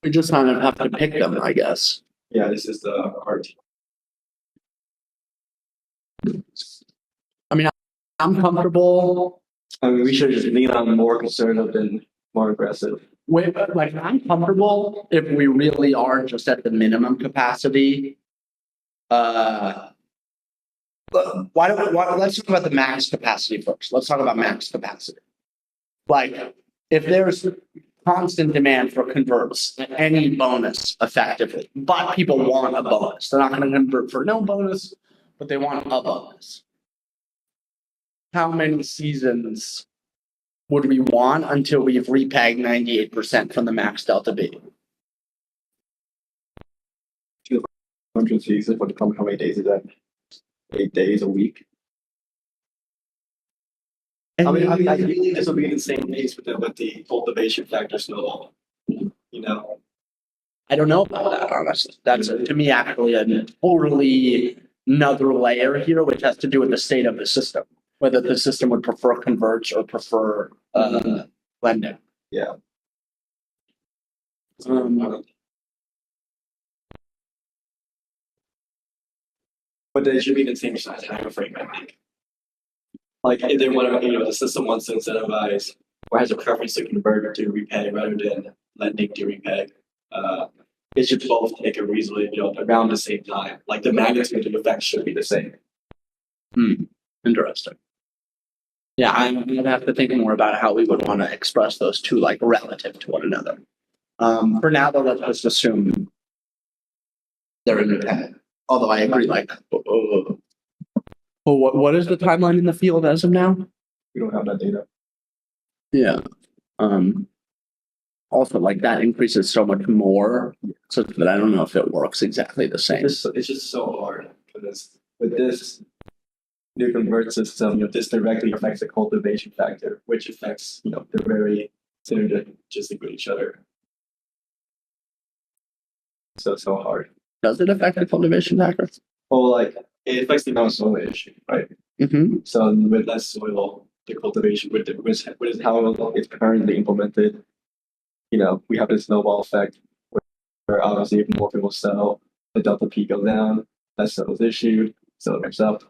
We just kind of have to pick them, I guess. Yeah, this is the hard. I mean, I'm comfortable. I mean, we should just lean on more conservative than more aggressive. Wait, like I'm comfortable if we really are just at the minimum capacity. But let's talk about the max capacity first. Let's talk about max capacity. Like if there's constant demand for converts, any bonus effectively, but people want a bonus. They're not going to convert for no bonus, but they want a bonus. How many seasons would we want until we've repegged 98% from the max delta B? 100 seasons, how many days is that? 8 days a week. I mean, ideally, this will be the same case with the cultivation factor snowball. You know, I don't know about that, honestly. That's to me actually a totally another layer here, which has to do with the state of the system, whether the system would prefer converts or prefer lending. yeah. But they should be the same size time frame, I think. Like if they want to, the system wants to incentivize or has a preference to convert to repay rather than lending to repay. It should both take a reasonably, around the same time. Like the magnitude of the effect should be the same. Interesting. Yeah, I'm gonna have to think more about how we would want to express those two like relative to one another. For now, though, let's just assume they're independent. Although I agree, like, what is the timeline in the field as of now? We don't have that data. Yeah. Also, like that increases so much more, so that I don't know if it works exactly the same. It's just so hard because with this new convert system, this directly affects the cultivation factor, which affects, they're very synergistic with each other. So hard. Does it affect the cultivation factor? Well, like it affects the amount of soil issue, right? Mm-hmm. So with less soil, the cultivation with how it's currently implemented, we have this snowball effect where obviously if more people sell, the delta P goes down, less soil is issued, so it ramps up.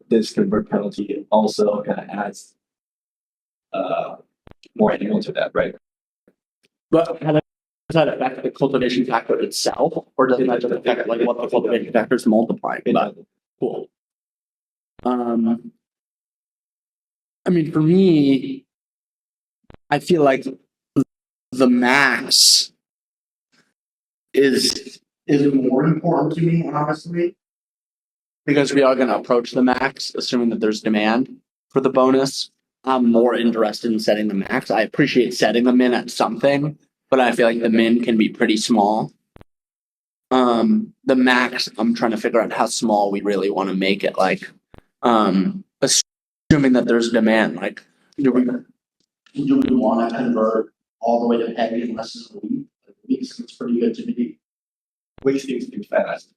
This convert penalty also kind of adds more annual to that, right? But how does that affect the cultivation factor itself, or does that just affect like what the cultivation factor is multiplying? But cool. I mean, for me, I feel like the max is more important to me, honestly, because we are going to approach the max, assuming that there's demand for the bonus. I'm more interested in setting the max. I appreciate setting the min at something, but I feel like the min can be pretty small. The max, I'm trying to figure out how small we really want to make it. Like, assuming that there's demand, like, do we want to convert all the way to heavy in less than a week? Like, week seems pretty good to me. Week seems to be fast.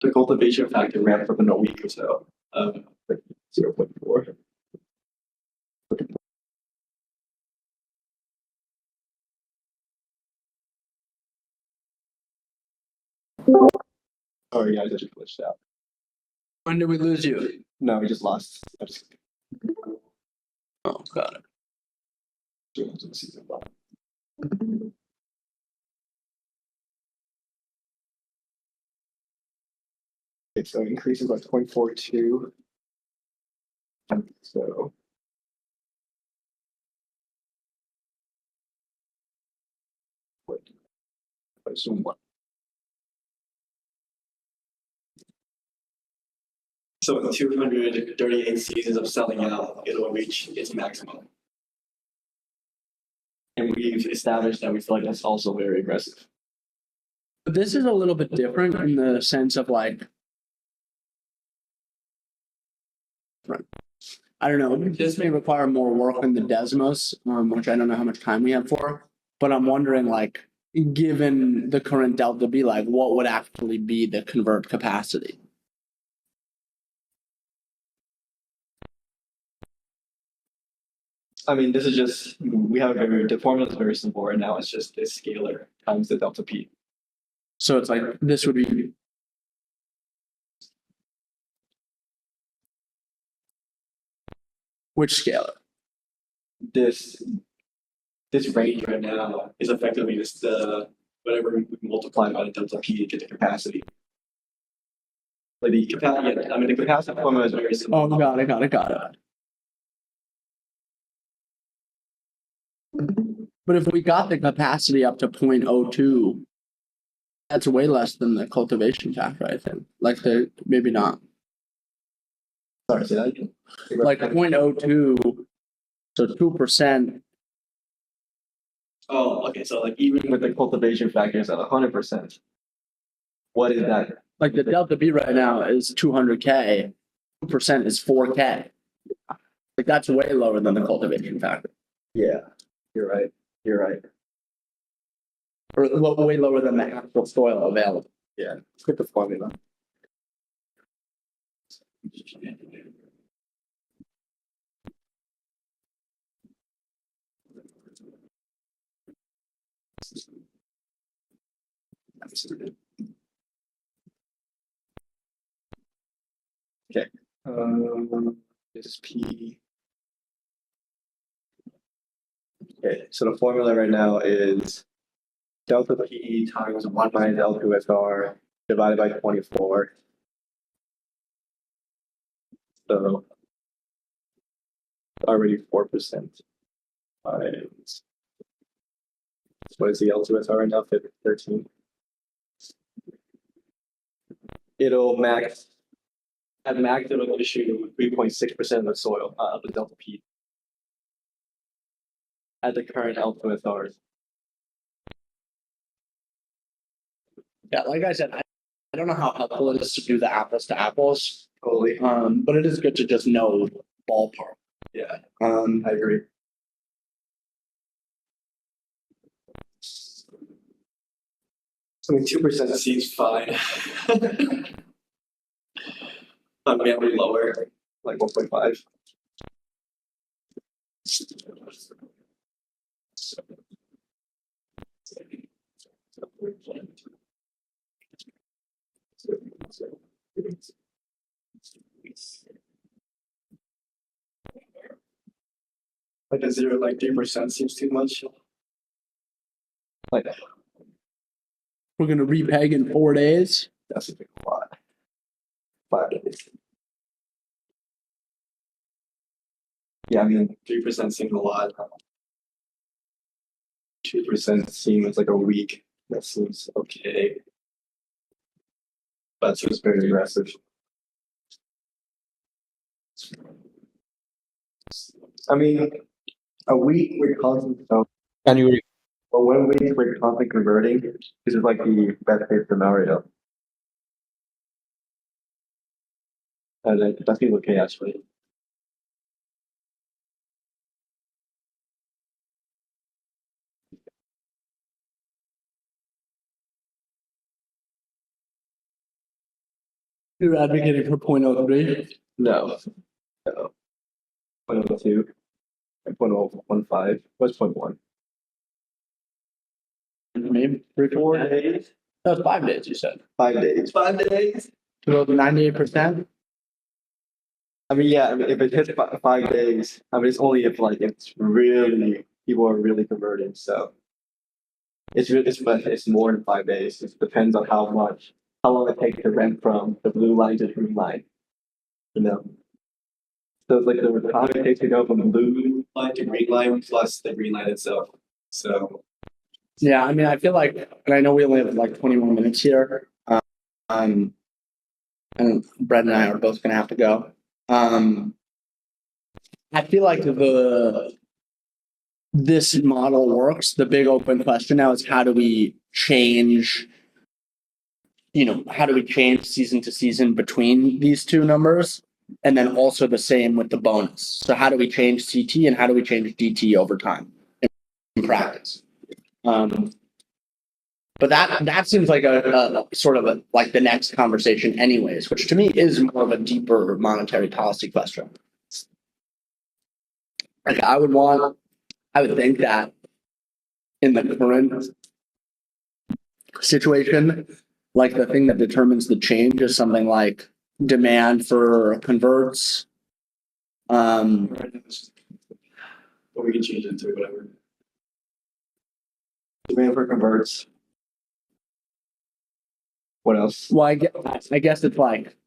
The cultivation factor ramped up in a week or so. 0.4. Oh yeah, I just glitched out. When did we lose you? No, we just lost. Oh, got it. Season 1. Okay, so it increases by 0.42. So assume what? So with 238 seasons of selling out, it'll reach its maximum. And we've established that we feel like that's also very aggressive. But this is a little bit different in the sense of like, I don't know, this may require more work in the Desmos, which I don't know how much time we have for, but I'm wondering like, given the current delta B, like what would actually be the convert capacity? I mean, this is just, we have the formula is very simple right now. It's just this scalar times the delta P. So it's like, this would be. Which scalar? This this range right now is effectively just whatever we multiply by the delta P to get the capacity. Like the capacity, yeah, I mean the capacity formula is very Oh, similar. got it. But if we got the capacity up to 0.02, that's way less than the cultivation factor, I think. Like maybe not. Sorry, say that again. Like 0.02, so 2%. Oh, okay. So like even with the cultivation factors at 100%, what is that? Like the delta B right now is 200K, 2% is 4K. Like that's way lower than the cultivation factor. Yeah, you're right. You're right. Or way lower than the actual soil available. Yeah, let's get the formula. Okay. This is P. Okay, so the formula right now is delta P times 1 minus L2SR divided by 24. So already 4%. Times. What is the L2SR right now? 13. It'll max. At max, it'll issue 3.6% of the soil, of the delta P. At the current L2SRs. Yeah, like I said, I don't know how helpful it is to do the apples to apples. Totally. But it is good to just know ballpark. Yeah, I agree. I mean, 2% seems fine. Maybe lower, like 1.5. Like a 0, like 3% seems too much. Like We're gonna repeg in 4 days. that's a big lot. 5 days. Yeah, I mean 3% seems a lot. 2% seems like a week. That seems okay. But seems very aggressive. I mean, a week we're constantly Can you but 1 week we're constantly converting. This is like the best case scenario. And that seems okay actually. You're advocating for 0.03. No. No. 0.02. 0.015. What's 0.1? Maybe 3-4 days. days. That was 5 days, you said. 5 days. 5 days. To go to 98%. I mean, yeah. I mean, if it hits 5 days, I mean, it's only if like it's really people are really converting. So it's really it's more than 5 days. It depends on how long it takes to rent from the blue line to the green line. You know. So it's like the time it takes to go from the blue line to green line plus the green line itself. So Yeah, I mean, I feel like, and I know we only have like 20 more minutes here. And Brett and I are both gonna have to go. I feel like this model works. The big open question now is how do we change season to season between these two numbers? And then also the same with the bonus. So how do we change CT and how do we change DT over time in practice? But that seems like a sort of like the next conversation anyways, which to me is more of a deeper monetary policy question. Like I would think that in the current situation, like the thing that determines the change is something like demand for converts. But we can change it to whatever. Demand for converts. What else? Well, I guess it's like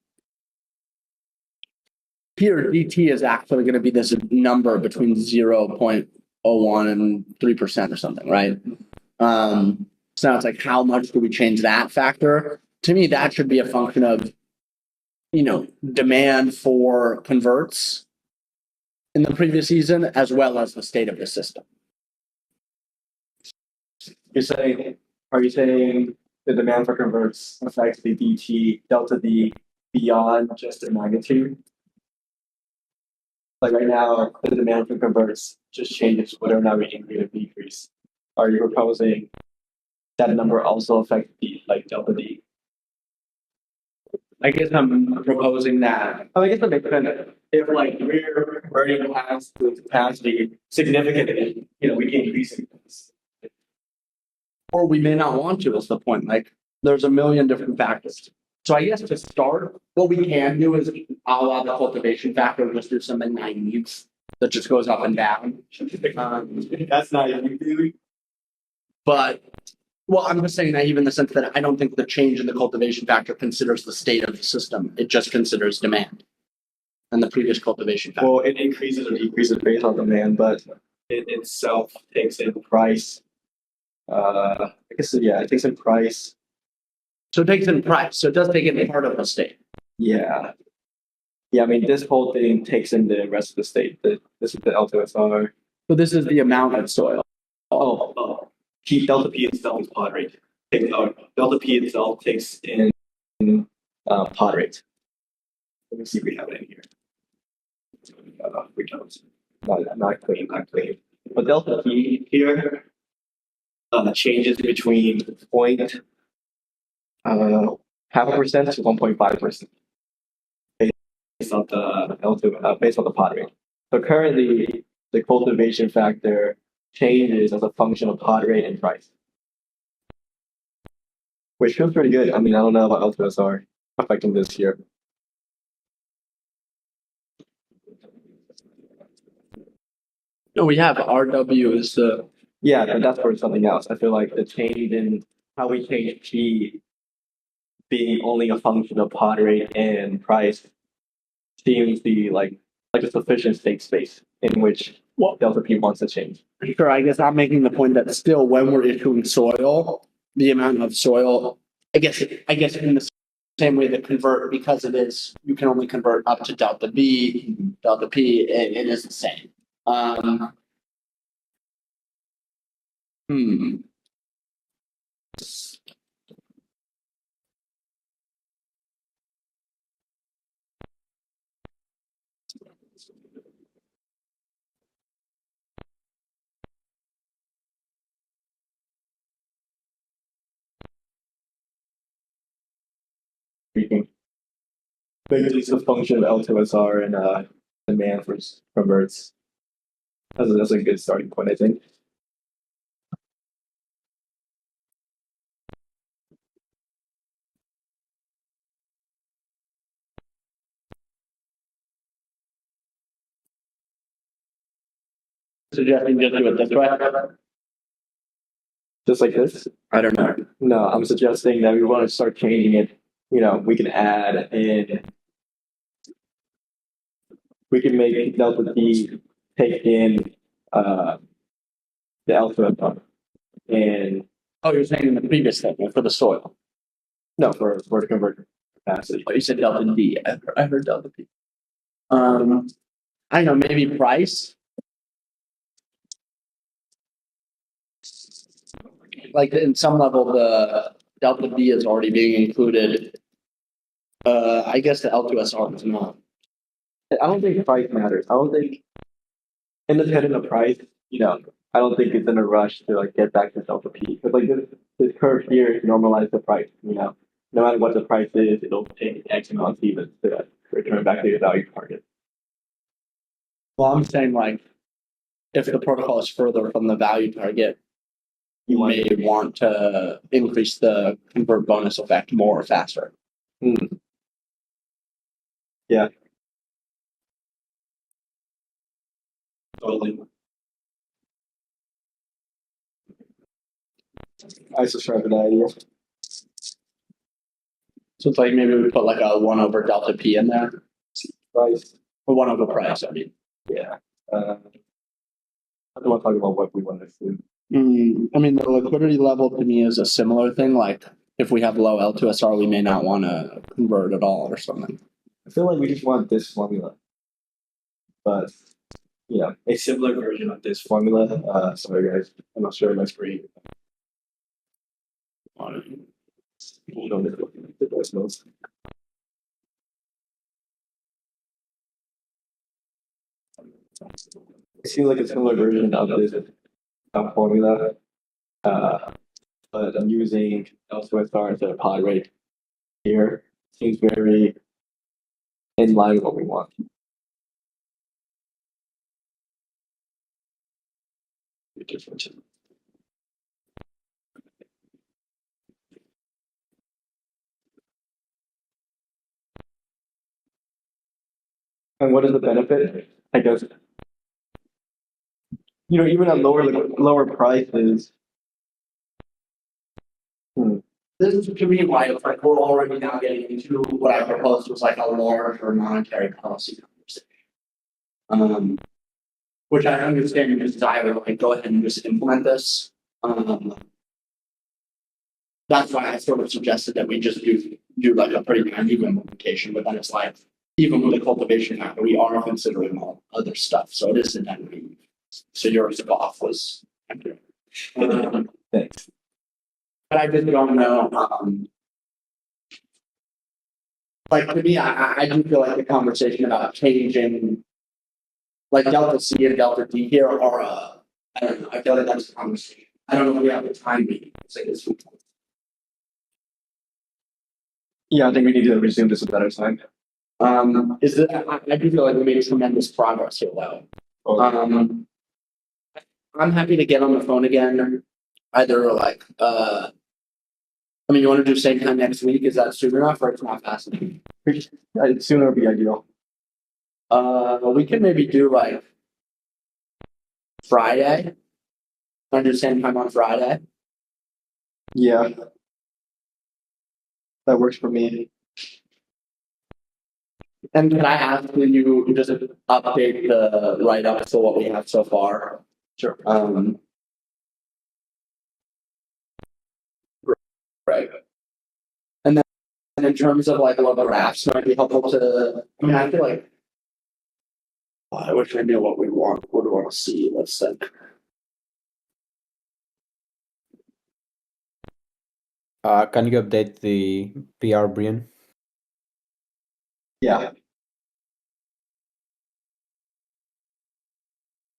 here DT is actually going to be this number between 0.01 and 3% or something, right? So now it's like, how much do we change that factor? To me, that should be a function of, demand for converts in the previous season, as well as the state of the system. Are you saying the demand for converts affects the DT delta D beyond just the magnitude? Like right now, the demand for converts just changes whether or not we increase or decrease. Are you proposing that number also affects the delta D? I guess I'm proposing that. I guess that makes sense. If we're converting past the capacity significantly, we can increase it. Or we may not want to, is the point. There's a million different factors. So I guess to start, what we can do is a la the cultivation factor, just do something naive that just goes up and down. That's not easy. But, well, I'm just saying naive in the sense that I don't think the change in the cultivation factor considers the state of the system. It just considers demand. And the previous cultivation factor. Well, it increases or decreases based on demand, but it itself takes in price. I guess, yeah, it takes in price. So it takes in price. So it does take in part of the state. Yeah. Yeah, I mean, this whole thing takes in the rest of the state. This is the L2SR. So this is the amount of soil. Delta P itself is pod rate. Delta P itself takes in pod rate. Let me see if we have it in here. We don't. Not clean. But delta P here changes between 0.5% to 1.5% based on the L2, based on the pod rate. So currently, the cultivation factor changes as a function of pod rate and price, which feels pretty good. I mean, I don't know about L2SR affecting this here. No, we have RW is the. Yeah, but that's for something else. I feel like the change in how we change P being only a function of pod rate and price seems to be like a sufficient state space in which delta P wants to change. Sure, I guess I'm making the point that still when we're issuing soil, the amount of soil, I guess in the same way that convert, because it is, you can only convert up to delta B, delta P, it is the same. Basically, it's a function of L2SR and demand for converts. That's a good starting point, I think. Suggesting just do it this way. Just like this? I don't know. No, I'm suggesting that we want to start changing it. We can add in. We can make delta P take in the L2SR. And You're saying in the previous statement for the soil. no, for the converter capacity. You said delta D. I heard delta P. I know, maybe price. In some level, the delta D is already being included. I guess the L2SR is not. I don't think price matters. I don't think independent of price, I don't think it's in a rush to get back to delta P. Because this curve here normalizes the price, no matter what the price is, it'll take X amount of even to return back to your value target. Well, I'm saying if the protocol is further from the value target, you may want to increase the convert bonus effect more or faster. Yeah. Totally. I subscribe to that idea. So it's like maybe we put like a 1 over delta P in there, Price. or 1 over price, I mean. Yeah. I don't want to talk about what we want to do. I mean, the liquidity level to me is a similar thing, like if we have low L2SR, we may not want to convert at all or something. I feel like we just want this formula, but a similar version of this formula. Sorry guys, I'm not sure my screen. It seems like a similar version of this formula, but I'm using L2SR instead of pod rate here. Seems very in line with what we want. Different. And what is the benefit? I guess, even at lower prices. This is to me why it's like we're already now getting into what I proposed was like a larger monetary policy conversation. Which I understand your desire, like go ahead and just implement this. That's why I sort of suggested that we just do like a pretty uneven implementation, but then it's like even with the cultivation factor, we are considering all other stuff, so it isn't that uneven. So yours off was accurate. Thanks. But I just don't know. Like to me, I do feel like the conversation about changing, like delta C and delta D here are I don't know. I feel like that's a conversation. I don't know if we have the time to say this. Yeah, I think we need to resume this at a better time. Is that I do feel like we made tremendous progress here, though. I'm happy to get on the phone again. Either like, I mean, you want to do same time next week? Is that soon enough, or it's not fast enough? Sooner would be ideal. We can maybe do like Friday. Want to do same time on Friday? Yeah, that works for me. And can I ask when you just update the write up to what we have so far? Sure. Right. And then in terms of like what graphs might be helpful to, I mean, I feel like I wish I knew what we would want to see. Let's think. Can you update the PR, Brian? Yeah.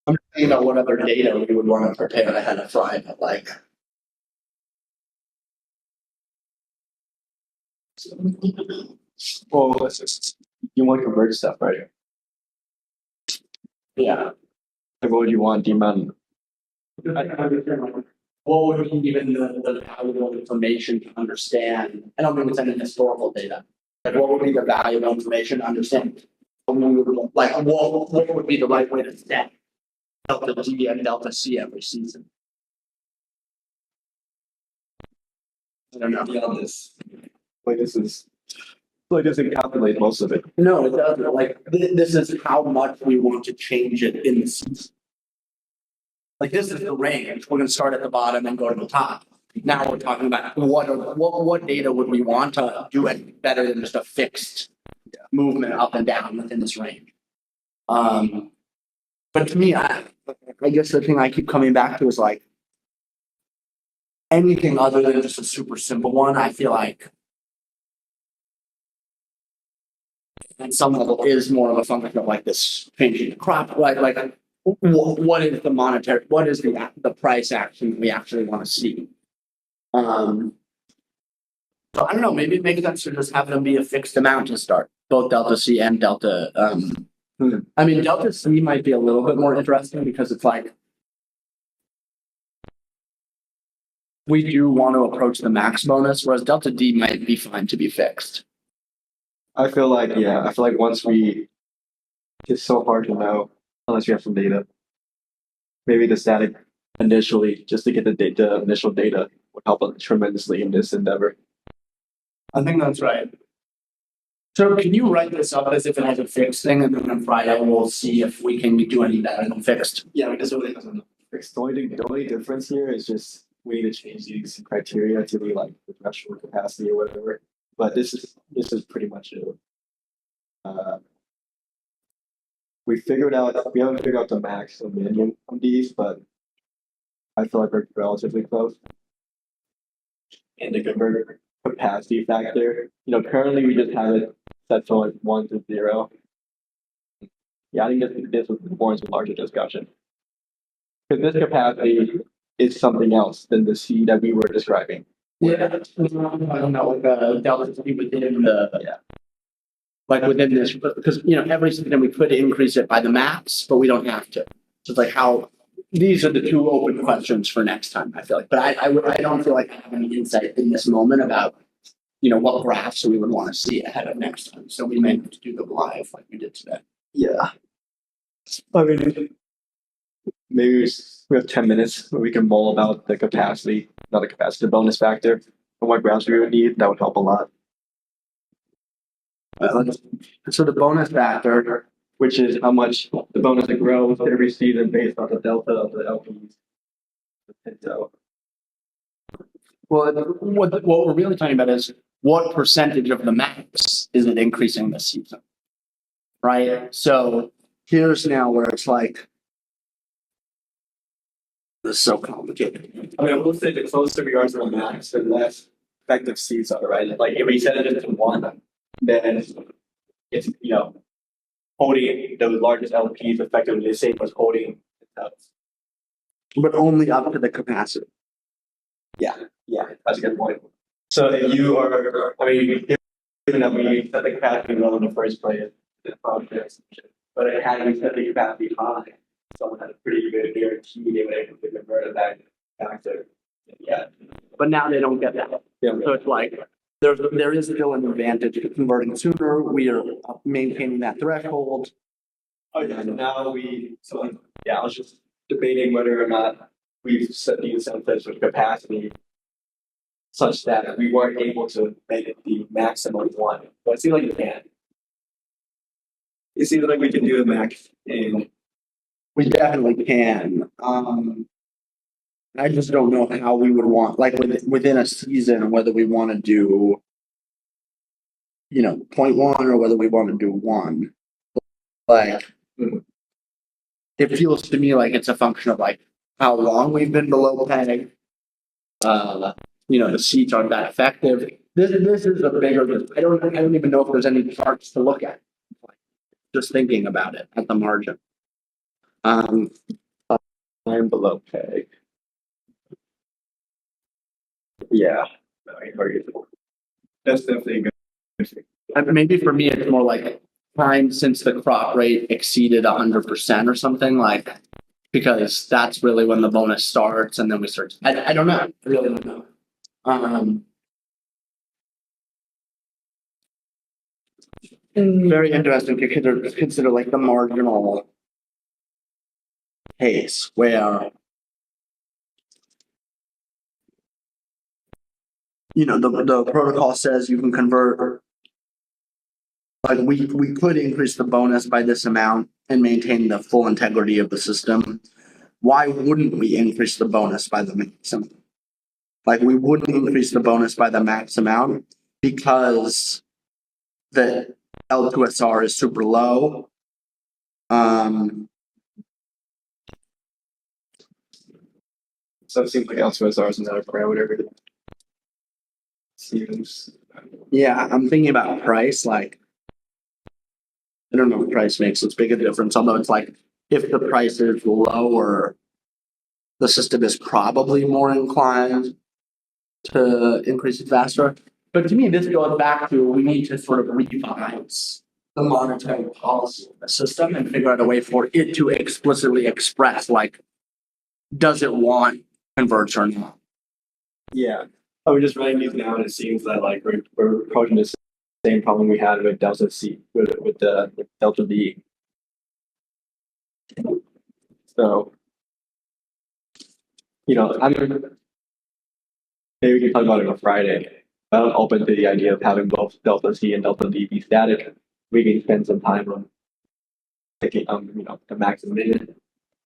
I'm thinking about what other data we would want to prepare ahead of Friday, like. Well, you want to convert stuff, right? Yeah. Like, what would you want? Demand. What would be even the valuable information to understand? I don't mean it's any historical data. Like, what would be the valuable information to understand? Like, what would be the right way to set delta G and delta C every season? I don't know. Beyond this, this doesn't calculate most of it. No, it doesn't. Like, this is how much we want to change it in the season. Like, this is the range. We're going to start at the bottom and go to the top. Now we're talking about what data would we want to do it better than just a fixed movement up and down within this range. But to me, I guess the thing I keep coming back to is like anything other than just a super simple one. I feel like at some level is more of a function of like this changing the crop, right? Like what is the monetary, what is the price action we actually want to see? So I don't know, maybe it makes sense to just have them be a fixed amount to start, both delta C and delta. I mean, delta C might be a little bit more interesting because it's like we do want to approach the max bonus, whereas delta D might be fine to be fixed. I feel like once it's so hard to know unless you have some data. Maybe the static initially, just to get the initial data. would help us tremendously in this endeavor. I think that's right. So can you write this up as if it has a fixed thing, and then on Friday we'll see if we can do any better than fixed? Yeah, because it really doesn't fix. The only difference here is just we need to change these criteria to be like the threshold capacity or whatever. But this is pretty much it. We haven't figured out the max and minimum on these, but I feel like we're relatively close. And the converter capacity factor, currently we just have it set to like 1 to 0. Yeah, I think this warrants a larger discussion. Because this capacity is something else than the C that we were describing. Yeah, I don't know, the delta T within the, like within this, because, every system we could increase it by the max, but we don't have to. So it's like how, these are the two open questions for next time, I feel like. But I don't feel like I have any insight in this moment about, what graphs we would want to see ahead of next time. So we may have to do them live like we did today. Yeah. I mean, maybe we have 10 minutes where we can mull about the capacity, not the capacity, the bonus factor, and what graphs we would need. That would help a lot. So the bonus factor, Which is how much the bonus grows every season based on the delta of the LPs. The Pinto. well, what we're really talking about is what percentage of the max is it increasing this season, right? So here's now where it's like, this is so complicated. I mean, I will say the closer we are to the max, the less effective seeds are, right? Like if we set it to 1, then it's, holding the largest LPs effectively the same as holding But only up to the capacity. Yeah, that's a good point. So if you are, given that we set the capacity low in the first place, it's probably just, but it had we set the capacity high, someone had a pretty good guarantee they would able to convert it back to, yeah. But now they don't get that. So it's like, there is still an advantage to converting sooner. We are maintaining that threshold. Oh yeah, now I was just debating whether or not we've set the incentives with capacity such that we weren't able to make it the maximum 1. But it seems like you can. It seems like we can do the max in. We definitely can. I just don't know how we would want, like within a season, whether we want to do, 0.1 or whether we want to do 1. Like, it feels to me like it's a function of like how long we've been below peg. The seats aren't that effective. This is a bigger. I don't even know if there's any charts to look at. Just thinking about it at the margin. I'm below peg. Yeah, that's definitely good. Maybe for me, it's more like time since the crop rate exceeded 100% or something, like, because that's really when the bonus starts, and then we start. I don't know. I really don't know. Very interesting to consider like the marginal case where the protocol says you can convert, like we could increase the bonus by this amount and maintain the full integrity of the system. Why wouldn't we increase the bonus by the maximum? Like we wouldn't increase the bonus by the max amount because the L2SR is super low. So it seems like L2SR is another parameter. Yeah, I'm thinking about price. Like, I don't know if price makes as big a difference, although it's like if the price is lower, the system is probably more inclined to increase it faster. But to me, this goes back to we need to sort of revise the monetary policy of the system and figure out a way for it to explicitly express, like, does it want converts or not? Yeah. I was just writing these down, and it seems that like we're approaching the same problem we had with Delta C with Delta B. So, maybe we can talk about it on Friday. But I'm open to the idea of having both delta C and delta D be static. We can spend some time on picking, the max and min,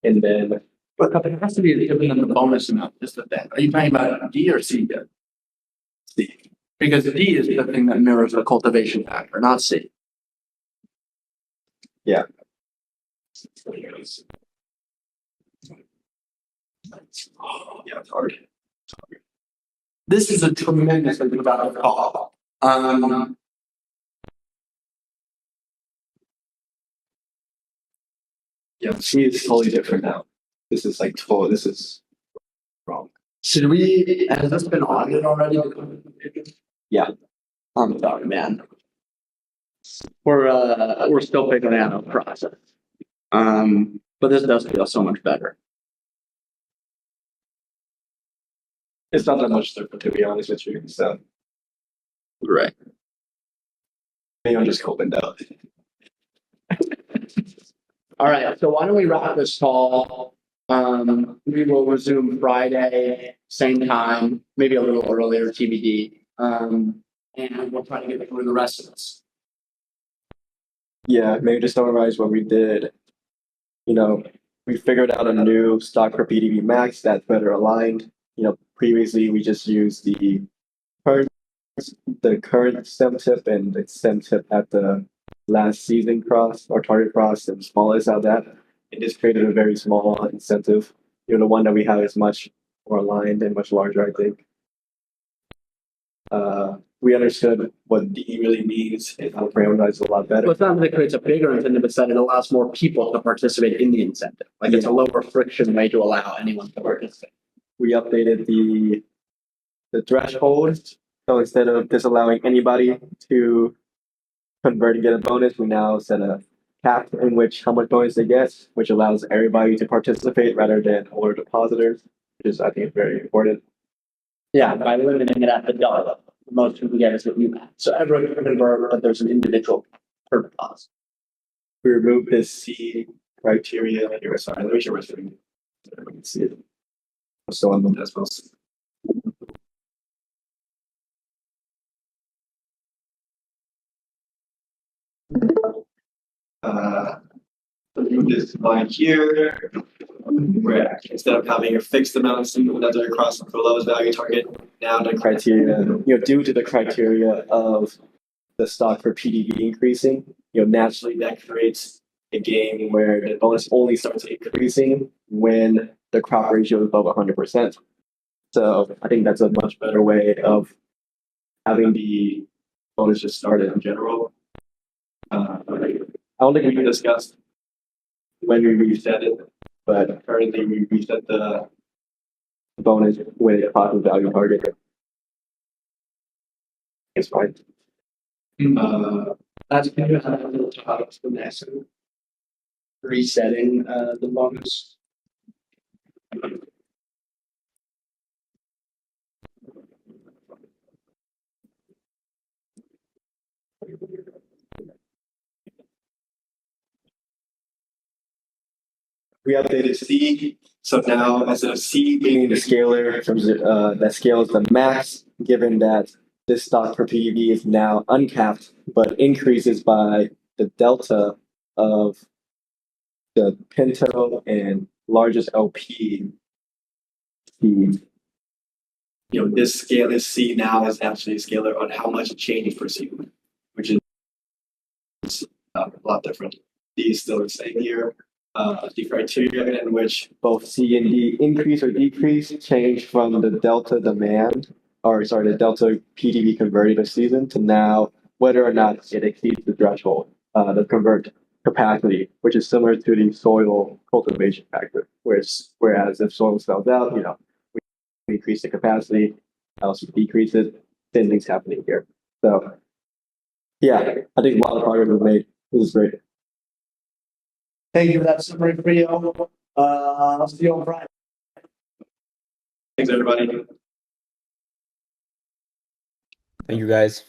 and then But it has to be different than the bonus amount, is the thing. Are you talking about D or C yet? C. Because D is the thing that mirrors the cultivation factor, not C. Yeah. Yeah, it's hard. This is a tremendous thing about the call. Yeah, C is totally different now. This is like total. This is wrong. Should we, has this been audited already? Yeah. I'm sorry, man. We're still figuring out the process. But this does feel so much better. It's not that much different, to be honest with you. So Right. maybe I'm just coping down. All right, so why don't we wrap this call? We will resume Friday, same time, maybe a little earlier, TBD. And we'll try to get through the rest of this. Yeah, maybe to summarize what we did. We figured out a new stock for PDB max that's better aligned. Previously we just used the current stem tip and the stem tip at the last season cross or target cross and smallest out of that. It just created a very small incentive. The one that we have is much more aligned and much larger, I think. We understood what D really means and how to parameterize it a lot better. Well, it's not that it creates a bigger incentive, it's that it allows more people to participate in the incentive. Like it's a lower friction way to allow anyone to participate. We updated the threshold. So instead of disallowing anybody to convert and get a bonus, we now set a cap in which how much bonus they get, which allows everybody to participate rather than older depositors, which is I think very important. Yeah, by limiting it at the dollar, the most we can get is what you have. So everyone can convert, but there's an individual per deposit. We removed this C criteria. Here, sorry, let me show my screen so everyone can see it. So on the decimals. Remove this line here, where instead of having a fixed amount of single that are across the lowest value target, now the criteria, due to the criteria of the stock for PDB increasing, naturally that creates a game where the bonus only starts increasing when the crop ratio is above 100%. So I think that's a much better way of having the bonus just started in general. I don't think we can discuss when we reset it, but currently we reset the bonus with a positive value target. It's fine. That's kind of how that little top from next resetting the bonus. We updated C, so now instead of C being the scalar, that scales the max, given that this stock for PEV is now uncapped, but increases by the delta of the Pinto and largest LP speed. This scale is C now is actually a scalar on how much it changes per sequence, which is a lot different. D is still the same here. The criteria in which both C and D increase or decrease change from the delta demand, the delta PDB converted this season to now whether or not it exceeds the threshold, the convert capacity, which is similar to the soil cultivation factor. Whereas if soil sells out, we increase the capacity, else we decrease it. Same thing's happening here. So yeah, I think a lot of progress was made. This is great. Thank you for that summary video. I'll see you on Friday. Thanks, everybody. Thank you, guys.